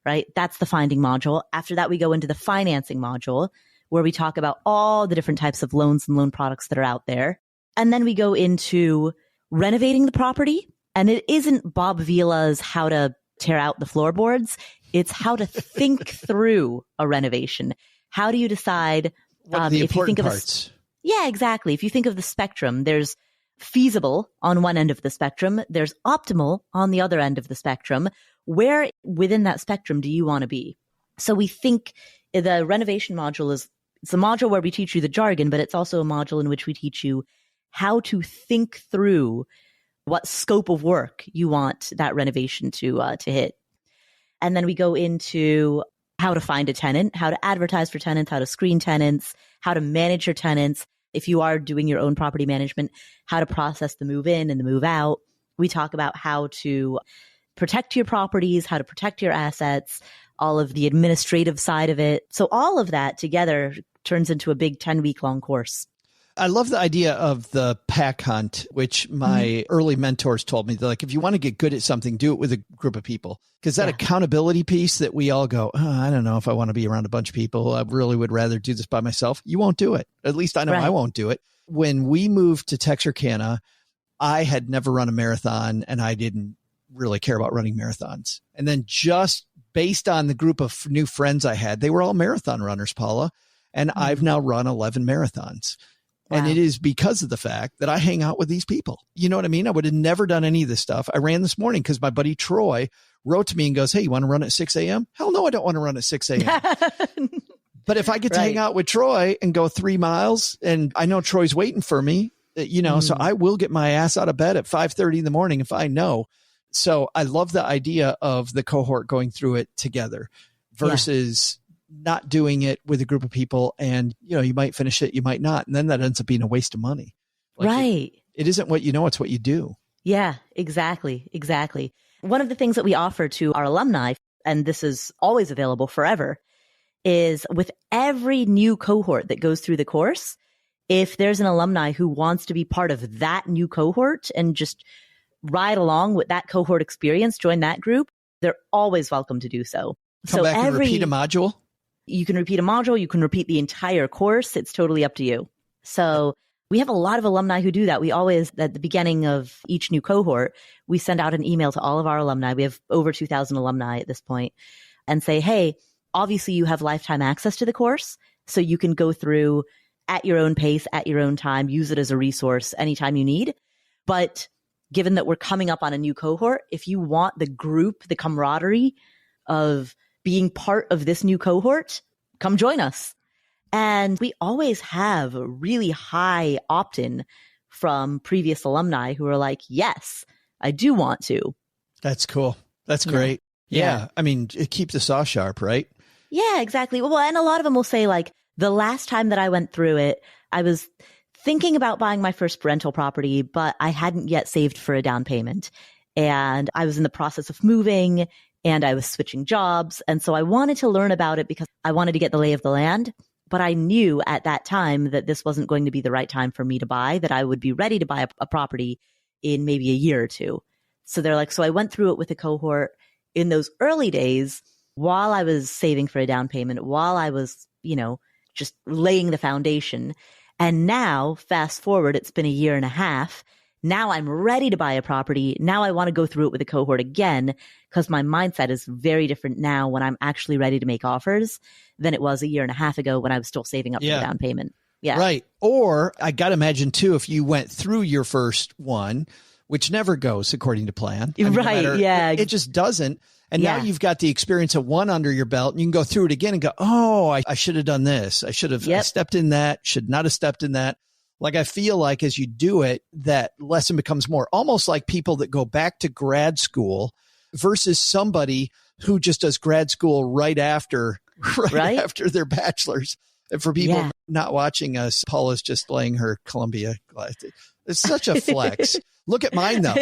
right? That's the finding module. After that, we go into the financing module, where we talk about all the different types of loans and loan products that are out there. And then we go into renovating the property. And it isn't Bob Vila's how to tear out the floorboards. It's how to think through a renovation. How do you decide what the if important you think parts? Yeah, exactly. If you think of the spectrum, there's feasible on one end of the spectrum. There's optimal on the other end of the spectrum. Where within that spectrum do you want to be? So we think the renovation module it's a module where we teach you the jargon, but it's also a module in which we teach you how to think through what scope of work you want that renovation to hit. And then we go into how to find a tenant, how to advertise for tenants, how to screen tenants, how to manage your tenants. If you are doing your own property management, how to process the move in and the move out. We talk about how to protect your properties, how to protect your assets, all of the administrative side of it. So all of that together turns into a big 10-week long course. I love the idea of the pack hunt, which my early mentors told me. They're like, if you want to get good at something, do it with a group of people. Because that accountability piece that we all go, I don't know if I want to be around a bunch of people. I really would rather do this by myself. You won't do it. At least I know I won't do it. When we moved to Texarkana, I had never run a marathon, and I didn't really care about running marathons. And then just based on the group of new friends I had, they were all marathon runners, Paula. And I've now run 11 marathons. Wow. And it is because of the fact that I hang out with these people. You know what I mean? I would have never done any of this stuff. I ran this morning because my buddy Troy wrote to me and goes, hey, you want to run at 6 a.m.? Hell no, I don't want to run at 6 a.m. But if I get to hang out with Troy and go 3 miles, and I know Troy's waiting for me, so I will get my ass out of bed at 5:30 in the morning if I know. So I love the idea of the cohort going through it together versus not doing it with a group of people, and you might finish it, you might not, and then that ends up being a waste of money. Right. It isn't what you know, it's what you do. Yeah, exactly. One of the things that we offer to our alumni, and this is always available forever, is with every new cohort that goes through the course, if there's an alumni who wants to be part of that new cohort and just ride along with that cohort experience, join that group, they're always welcome to do so. Come back and repeat a module? You can repeat a module. You can repeat the entire course. It's totally up to you. So we have a lot of alumni who do that. We always, at the beginning of each new cohort, we send out an email to all of our alumni. We have over 2,000 alumni at this point, and say, hey, obviously you have lifetime access to the course. So you can go through at your own pace, at your own time, use it as a resource anytime you need. But given that we're coming up on a new cohort, if you want the group, the camaraderie of being part of this new cohort, come join us. And we always have a really high opt-in from previous alumni who are like, yes, I do want to. That's cool. That's great. Yeah. I mean, it keeps the saw sharp, right? Yeah, exactly. Well, and a lot of them will say, like, the last time that I went through it, I was thinking about buying my first rental property, but I hadn't yet saved for a down payment. And I was in the process of moving, and I was switching jobs. And so I wanted to learn about it because I wanted to get the lay of the land. But I knew at that time that this wasn't going to be the right time for me to buy, that I would be ready to buy a property in maybe a year or two. So they're like, so I went through it with a cohort in those early days while I was saving for a down payment, while I was, just laying the foundation. And now, fast forward, it's been a year and a half, Now I'm ready to buy a property. Now I want to go through it with a cohort again because my mindset is very different now when I'm actually ready to make offers than it was a year and a half ago when I was still saving up for the down payment. Yeah. Right. Or I got to imagine too, if you went through your first one, which never goes according to plan. I mean, right. It just doesn't. And now you've got the experience of one under your belt and you can go through it again and go, oh, I should have done this. I should have stepped in that, should not have stepped in that. Like, I feel like as you do it, that lesson becomes more almost like people that go back to grad school versus somebody who just does grad school right after their bachelor's. And for people not watching us, Paula's just laying her Columbia glass. It's such a flex. Look at mine, though.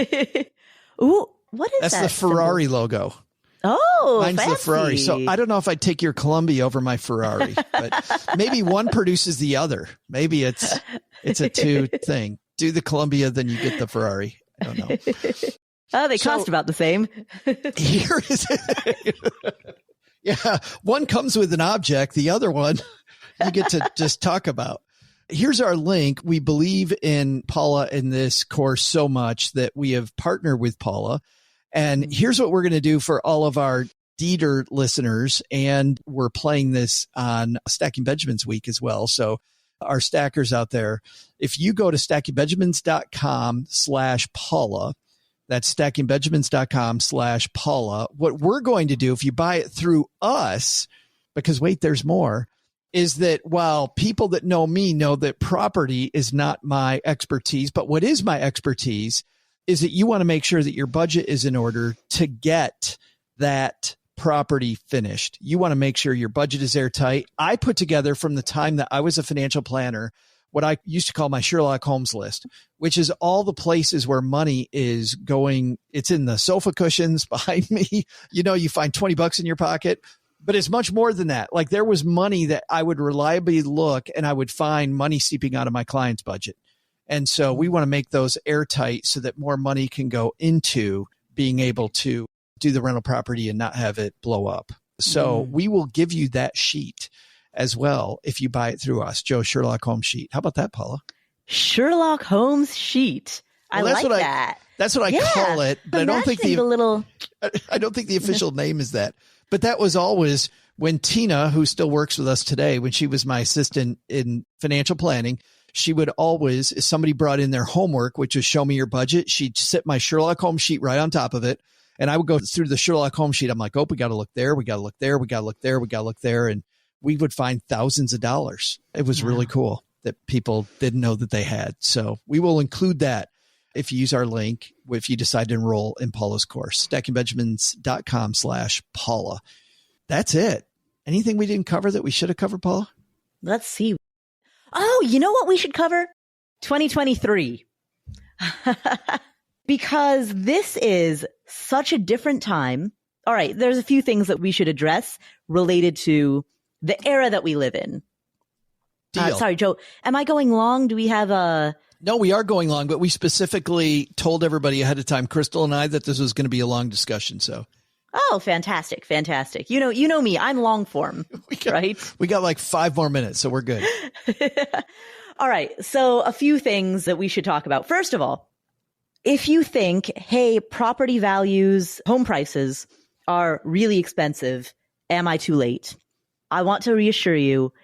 Ooh, what is that? That's the Ferrari logo. Oh, mine's fancy. the Ferrari. So I don't know if I'd take your Columbia over my Ferrari, but maybe one produces the other. Maybe it's a two thing. Do the Columbia, then you get the Ferrari. I don't know. Oh, they cost about the same. Here is it. Yeah. One comes with an object. The other one you get to just talk about. Here's our link. We believe in Paula in this course so much that we have partnered with Paula. And here's what we're going to do for all of our Dieter listeners. And we're playing this on Stacking Benjamins week as well. So our stackers out there, if you go to stackingbenjamins.com/Paula, that's stackingbenjamins.com/Paula. What we're going to do if you buy it through us, because wait, there's more, is that while people that know me know that property is not my expertise, but what is my expertise is that you want to make sure that your budget is in order to get that property finished. You want to make sure your budget is airtight. I put together from the time that I was a financial planner what I used to call my Sherlock Holmes list, which is all the places where money is going. It's in the sofa cushions behind me. You know, you find $20 in your pocket, but it's much more than that. Like, there was money that I would reliably look and I would find money seeping out of my client's budget. And so we want to make those airtight so that more money can go into being able to do the rental property and not have it blow up. So we will give you that sheet as well if you buy it through us, Joe Sherlock Holmes sheet. How about that, Paula? Sherlock Holmes sheet. Well, I like that. That's what I call it. But I don't think I don't think the official name is that. But that was always when Tina, who still works with us today, when she was my assistant in financial planning, she would always, if somebody brought in their homework, which was show me your budget, she'd sit my Sherlock Holmes sheet right on top of it. And I would go through the Sherlock Holmes sheet. I'm like, oh, we got to look there. We got to look there. We got to look there. We got to look there. And we would find thousands of dollars. It was really cool that people didn't know that they had. So we will include that if you use our link, if you decide to enroll in Paula's course, stackingbenjamins.com/Paula. That's it. Anything we didn't cover that we should have covered, Paula? Let's see. Oh, you know what we should cover? 2023. Because this is such a different time. All right, there's a few things that we should address related to the era that we live in. Sorry, Joe, am I going long? Do we have a... No, we are going long, but we specifically told everybody ahead of time, Crystal and I, that this was going to be a long discussion. So, oh, fantastic, fantastic! You know me, I'm long form, right? We got like 5 more minutes, so we're good. All right, so a few things that we should talk about. First of all, if you think, hey, property values, home prices are really expensive, am I too late? I want to reassure you.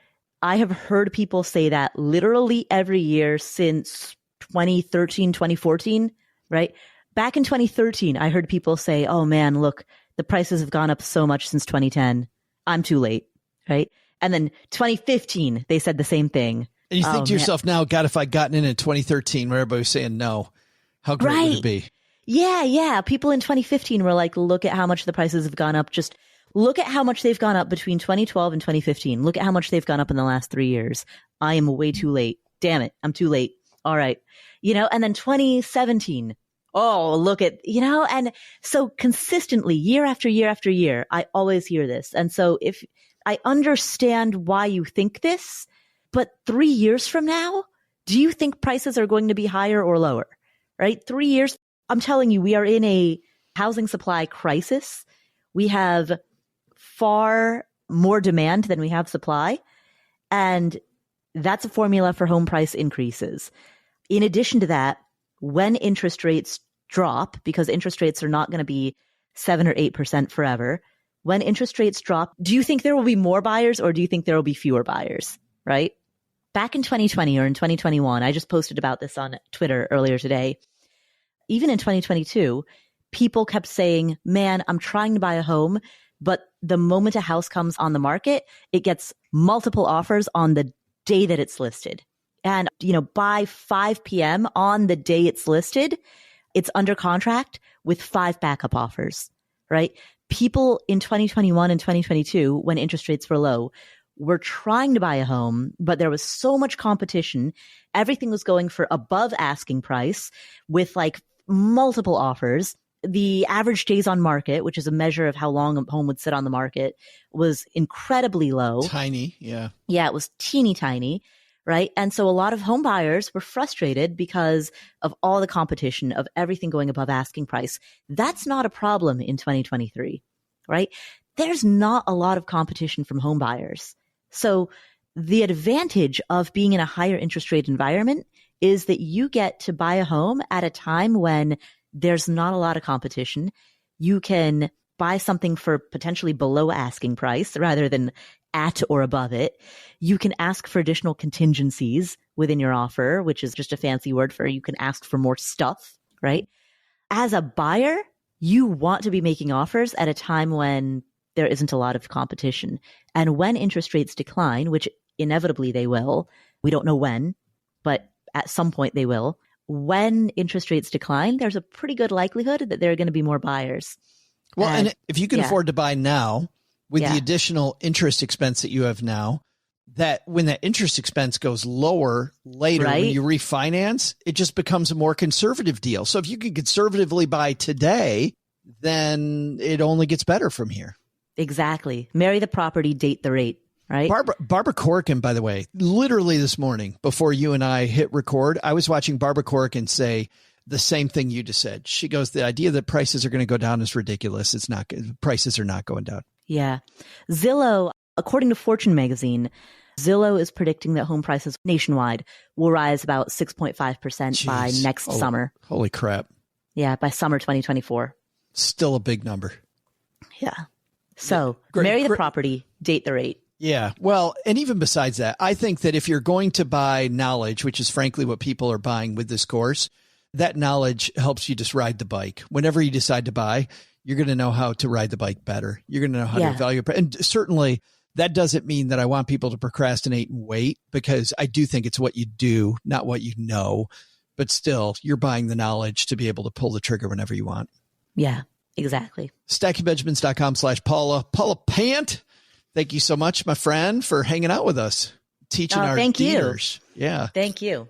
I have heard people say that literally every year since 2013, 2014, right? Back in 2013, I heard people say, oh man, look, the prices have gone up so much since 2010. I'm too late, right? And then 2015, they said the same thing. And you think to yourself now, God, if I'd gotten in 2013 where everybody was saying no, how great would it be? Yeah. People in 2015 were like, look at how much the prices have gone up. Just look at how much they've gone up between 2012 and 2015. Look at how much they've gone up in the last 3 years. I am way too late. Damn it. I'm too late. All right. And then 2017. Oh, look at, and so consistently year after year after year, I always hear this. And so if I understand why you think this, but 3 years from now, do you think prices are going to be higher or lower? Right? 3 years. I'm telling you, we are in a housing supply crisis. We have far more demand than we have supply. And that's a formula for home price increases. In addition to that, when interest rates drop, because interest rates are not going to be 7 or 8% forever. When interest rates drop, do you think there will be more buyers or do you think there will be fewer buyers, right? Back in 2020 or in 2021, I just posted about this on Twitter earlier today. Even in 2022, people kept saying, man, I'm trying to buy a home, but the moment a house comes on the market, it gets multiple offers on the day that it's listed. And, by 5 p.m. on the day it's listed, it's under contract with 5 backup offers, right? People in 2021 and 2022, when interest rates were low, were trying to buy a home, but there was so much competition. Everything was going for above asking price with like multiple offers. The average days on market, which is a measure of how long a home would sit on the market, was incredibly low. Tiny, yeah. Yeah, it was teeny tiny, right? And so a lot of home buyers were frustrated because of all the competition, of everything going above asking price. That's not a problem in 2023, right? There's not a lot of competition from home buyers. So the advantage of being in a higher interest rate environment is that you get to buy a home at a time when there's not a lot of competition. You can buy something for potentially below asking price rather than at or above it. You can ask for additional contingencies within your offer, which is just a fancy word for you can ask for more stuff, right? As a buyer, you want to be making offers at a time when there isn't a lot of competition. And when interest rates decline, which inevitably they will, we don't know when, but at some point they will. When interest rates decline, there's a pretty good likelihood that there are going to be more buyers. Well, and if you can afford to buy now with the additional interest expense that you have now, that when that interest expense goes lower later, when you refinance, it just becomes a more conservative deal. So if you can conservatively buy today, then it only gets better from here. Exactly. Marry the property, date the rate, right? Barbara Corcoran, by the way, literally this morning before you and I hit record, I was watching Barbara Corcoran say the same thing you just said. She goes, the idea that prices are going to go down is ridiculous. It's not. Prices are not going down. Yeah. Zillow, according to Fortune magazine, Zillow is predicting that home prices nationwide will rise about 6.5% by next summer. Holy crap. Yeah, by summer 2024. Still a big number. Yeah. So marry the property, date the rate. Yeah. Well, and even besides that, I think that if you're going to buy knowledge, which is frankly what people are buying with this course, that knowledge helps you just ride the bike. Whenever you decide to buy, you're going to know how to ride the bike better. You're going to know how to value it. And certainly that doesn't mean that I want people to procrastinate and wait, because I do think it's what you do, not what you know. But still, you're buying the knowledge to be able to pull the trigger whenever you want. Yeah, exactly. StackingBenjamins.com/Paula. Paula Pant, thank you so much, my friend, for hanging out with us, teaching our dealers. Yeah. Thank you.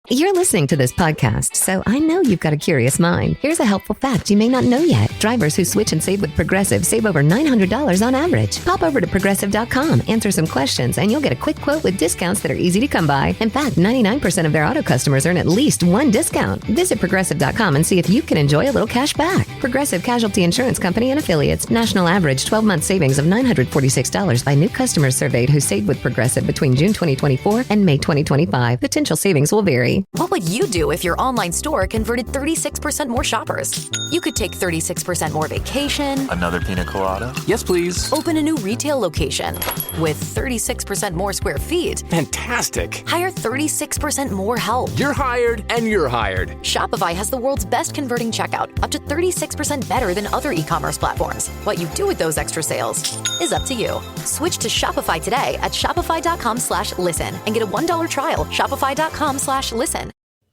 You're listening to this podcast, so I know you've got a curious mind. Here's a helpful fact you may not know yet. Drivers who switch and save with Progressive save over $900 on average. Pop over to Progressive.com, answer some questions, and you'll get a quick quote with discounts that are easy to come by. In fact, 99% of their auto customers earn at least one discount. Visit Progressive.com and see if you can enjoy a little cash back. Progressive Casualty Insurance Company and Affiliates. National average 12-month savings of $946 by new customers surveyed who saved with Progressive between June 2024 and May 2025. Potential savings will vary. What would you do if your online store converted 36% more shoppers? You could take 36% more vacation. Another pina colada? Yes, please. Open a new retail location with 36% more square feet. Fantastic. Hire 36% more help. You're hired and you're hired. Shopify has the world's best converting checkout, up to 36% better than other e-commerce platforms. What you do with those extra sales is up to you. Switch to Shopify today at shopify.com/listen and get a $1 trial. Shopify.com/listen.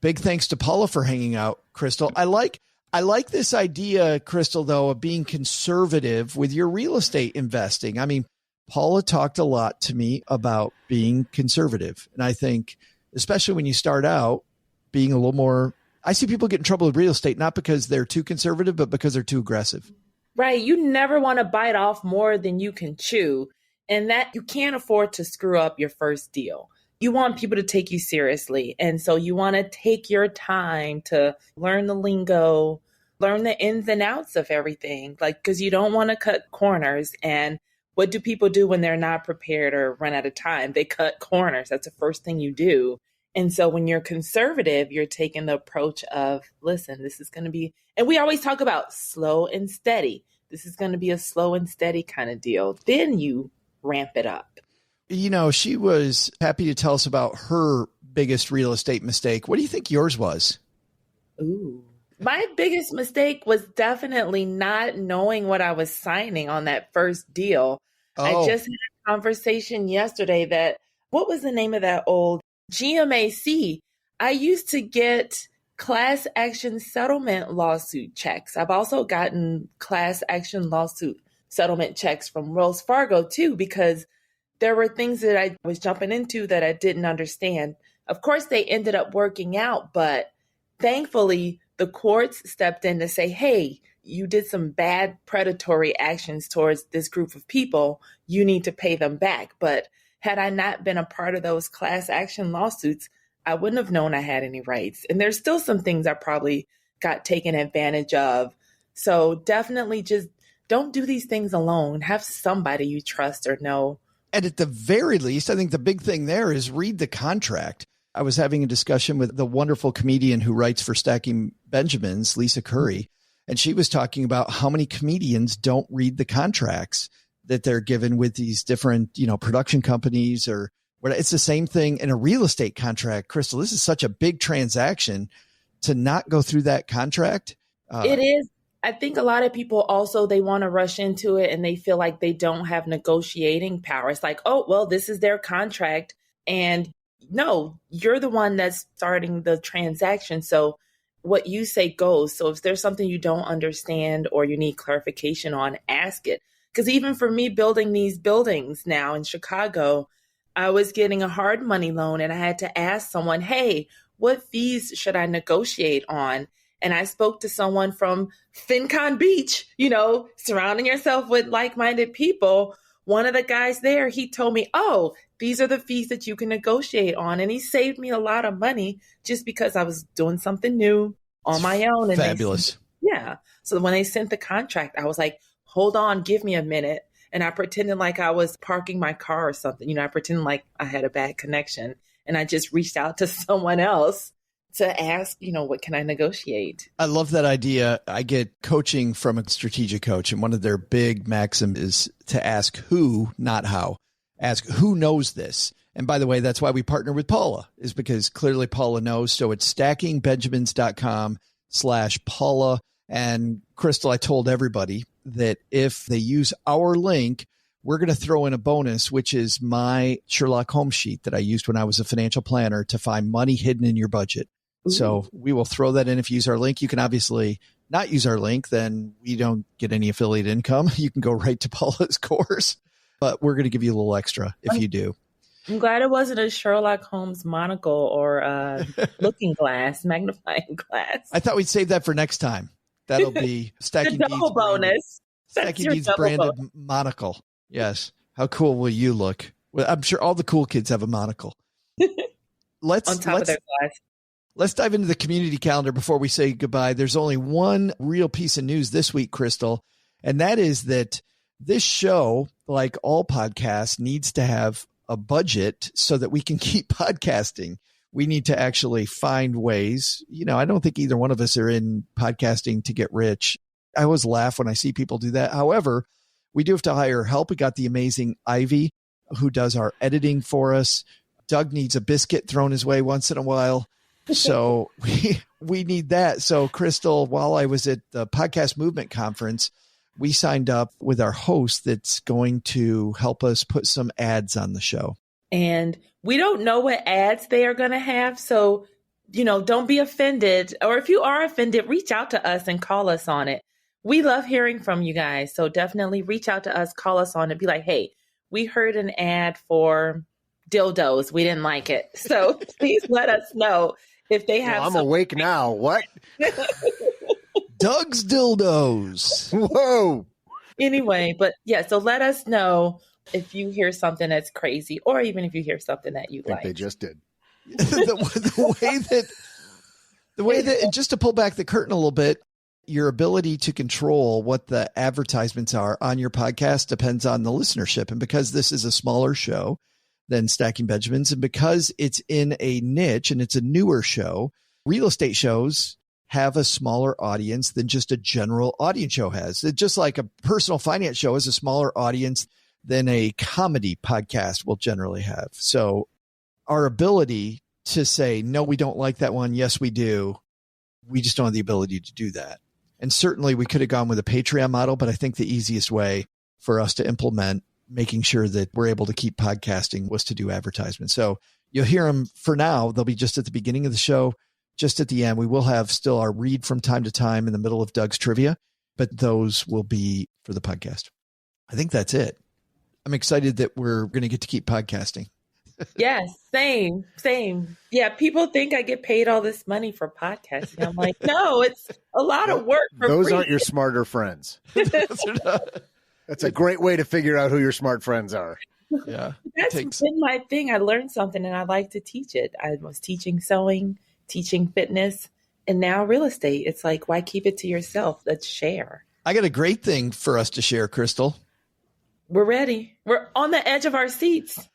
Big thanks to Paula for hanging out, Crystal. I like this idea, Crystal, though, of being conservative with your real estate investing. I mean, Paula talked a lot to me about being conservative. And I think, especially when you start out, being a little more, I see people get in trouble with real estate, not because they're too conservative, but because they're too aggressive. Right. You never want to bite off more than you can chew, and that you can't afford to screw up your first deal. You want people to take you seriously. And so you want to take your time to learn the lingo, learn the ins and outs of everything, because you don't want to cut corners. And what do people do when they're not prepared or run out of time? They cut corners. That's the first thing you do. And so when you're conservative, you're taking the approach of, listen, this is going to be, and we always talk about slow and steady. This is going to be a slow and steady kind of deal. Then you ramp it up. You know, she was happy to tell us about her biggest real estate mistake. What do you think yours was? Ooh. My biggest mistake was definitely not knowing what I was signing on that first deal. Oh. I just had a conversation yesterday that, what was the name of that old GMAC? I used to get class action settlement lawsuit checks. I've also gotten class action lawsuit settlement checks from Wells Fargo too, because there were things that I was jumping into that I didn't understand. Of course, they ended up working out, but thankfully, the courts stepped in to say, hey, you did some bad predatory actions towards this group of people. You need to pay them back. But had I not been a part of those class action lawsuits, I wouldn't have known I had any rights. And there's still some things I probably got taken advantage of. So definitely just don't do these things alone. Have somebody you trust or know. And at the very least, I think the big thing there is read the contract. I was having a discussion with the wonderful comedian who writes for Stacking Benjamins, Lisa Curry, and she was talking about how many comedians don't read the contracts that they're given with these different, production companies or what. It's the same thing in a real estate contract. Crystal, this is such a big transaction to not go through that contract. It is. I think a lot of people also, they want to rush into it and they feel like they don't have negotiating power. It's like, oh, well, this is their contract. And no, you're the one that's starting the transaction. So what you say goes. So if there's something you don't understand or you need clarification on, ask it. Because even for me building these buildings now in Chicago, I was getting a hard money loan and I had to ask someone, hey, what fees should I negotiate on? And I spoke to someone from FinCon Beach, surrounding yourself with like-minded people. One of the guys there, he told me, oh, these are the fees that you can negotiate on. And he saved me a lot of money just because I was doing something new on my own. And fabulous. Yeah. So when they sent the contract, I was like, hold on, give me a minute. And I pretended like I was parking my car or something. I pretended like I had a bad connection. And I just reached out to someone else to ask, what can I negotiate? I love that idea. I get coaching from a strategic coach, and one of their big maxims is to ask who, not how. Ask who knows this. And by the way, that's why we partner with Paula, is because clearly Paula knows. So it's stackingbenjamins.com/Paula. And Crystal, I told everybody that if they use our link, we're going to throw in a bonus, which is my Sherlock Holmes sheet that I used when I was a financial planner to find money hidden in your budget. Ooh. So we will throw that in if you use our link. You can obviously not use our link, then we don't get any affiliate income. You can go right to Paula's course, but we're going to give you a little extra if you do. I'm glad it wasn't a Sherlock Holmes monocle or a looking glass, magnifying glass. I thought we'd save that for next time. That'll be Stacking the double bonus. Stacking Deeds branded monocle. Yes. How cool will you look? Well, I'm sure all the cool kids have a monocle. Let's on top of their glass. Let's dive into the community calendar before we say goodbye. There's only one real piece of news this week, Crystal, and that is that this show, like all podcasts, needs to have a budget so that we can keep podcasting. We need to actually find ways. I don't think either one of us are in podcasting to get rich. I always laugh when I see people do that. However, we do have to hire help. We got the amazing Ivy who does our editing for us. Doug needs a biscuit thrown his way once in a while. So we need that. So Crystal, while I was at the Podcast Movement Conference, we signed up with our host that's going to help us put some ads on the show. And we don't know what ads they are going to have. So, don't be offended. Or if you are offended, reach out to us and call us on it. We love hearing from you guys. So definitely reach out to us, call us on it, be like, hey, we heard an ad for dildos. We didn't like it. So please let us know if they have. I'm awake now. What? Doug's dildos. Whoa. Anyway, but yeah, so let us know if you hear something that's crazy, or even if you hear something that you like. They just did. the way that, just to pull back the curtain a little bit, your ability to control what the advertisements are on your podcast depends on the listenership. And because this is a smaller show, than Stacking Benjamins. And because it's in a niche and it's a newer show, real estate shows have a smaller audience than just a general audience show has. It's just like a personal finance show has a smaller audience than a comedy podcast will generally have. So our ability to say, no, we don't like that one. Yes, we do. We just don't have the ability to do that. And certainly we could have gone with a Patreon model, but I think the easiest way for us to implement making sure that we're able to keep podcasting was to do advertisements. So you'll hear them for now. They'll be just at the beginning of the show, just at the end. We will have still our read from time to time in the middle of Doug's trivia, but those will be for the podcast. I think that's it. I'm excited that we're going to get to keep podcasting. Yes, same. Yeah, people think I get paid all this money for podcasting. I'm like, no, it's a lot of work for Those free. aren't your smarter friends. That's a great way to figure out who your smart friends are. Yeah. That's been my thing. I learned something and I like to teach it. I was teaching sewing, teaching fitness, and now real estate. It's like, why keep it to yourself? Let's share. I got a great thing for us to share, Crystal. We're ready. We're on the edge of our seats.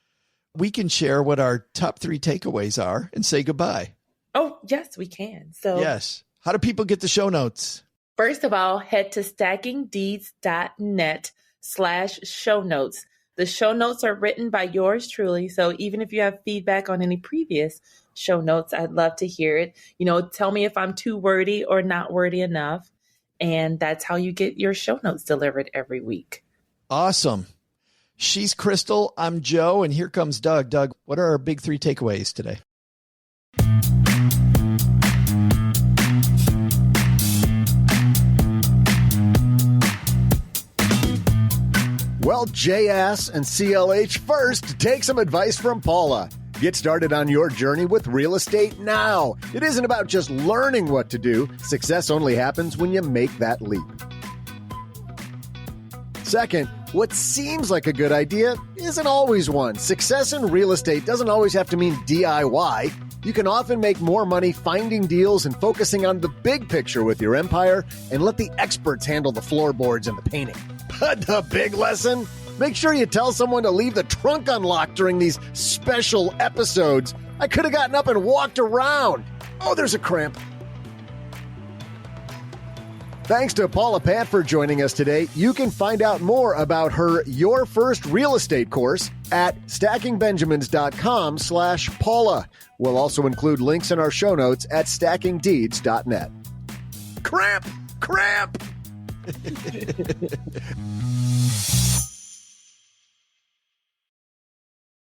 We can share what our top 3 takeaways are and say goodbye. Oh, yes, we can. So yes. How do people get the show notes? First of all, head to stackingdeeds.net/show notes. The show notes are written by yours truly. So even if you have feedback on any previous show notes, I'd love to hear it. Tell me if I'm too wordy or not wordy enough. And that's how you get your show notes delivered every week. Awesome. She's Crystal. I'm Joe. And here comes Doug. Doug, what are our big 3 takeaways today? Well, JS and CLH, first, take some advice from Paula. Get started on your journey with real estate now. It isn't about just learning what to do. Success only happens when you make that leap. Second, what seems like a good idea isn't always one. Success in real estate doesn't always have to mean DIY. You can often make more money finding deals and focusing on the big picture with your empire and let the experts handle the floorboards and the painting. But the big lesson? Make sure you tell someone to leave the trunk unlocked during these special episodes. I could have gotten up and walked around. Oh, there's a cramp. Thanks to Paula Pant for joining us today. You can find out more about her Your First Real Estate course at stackingbenjamins.com/Paula. We'll also include links in our show notes at stackingdeeds.net. Cramp!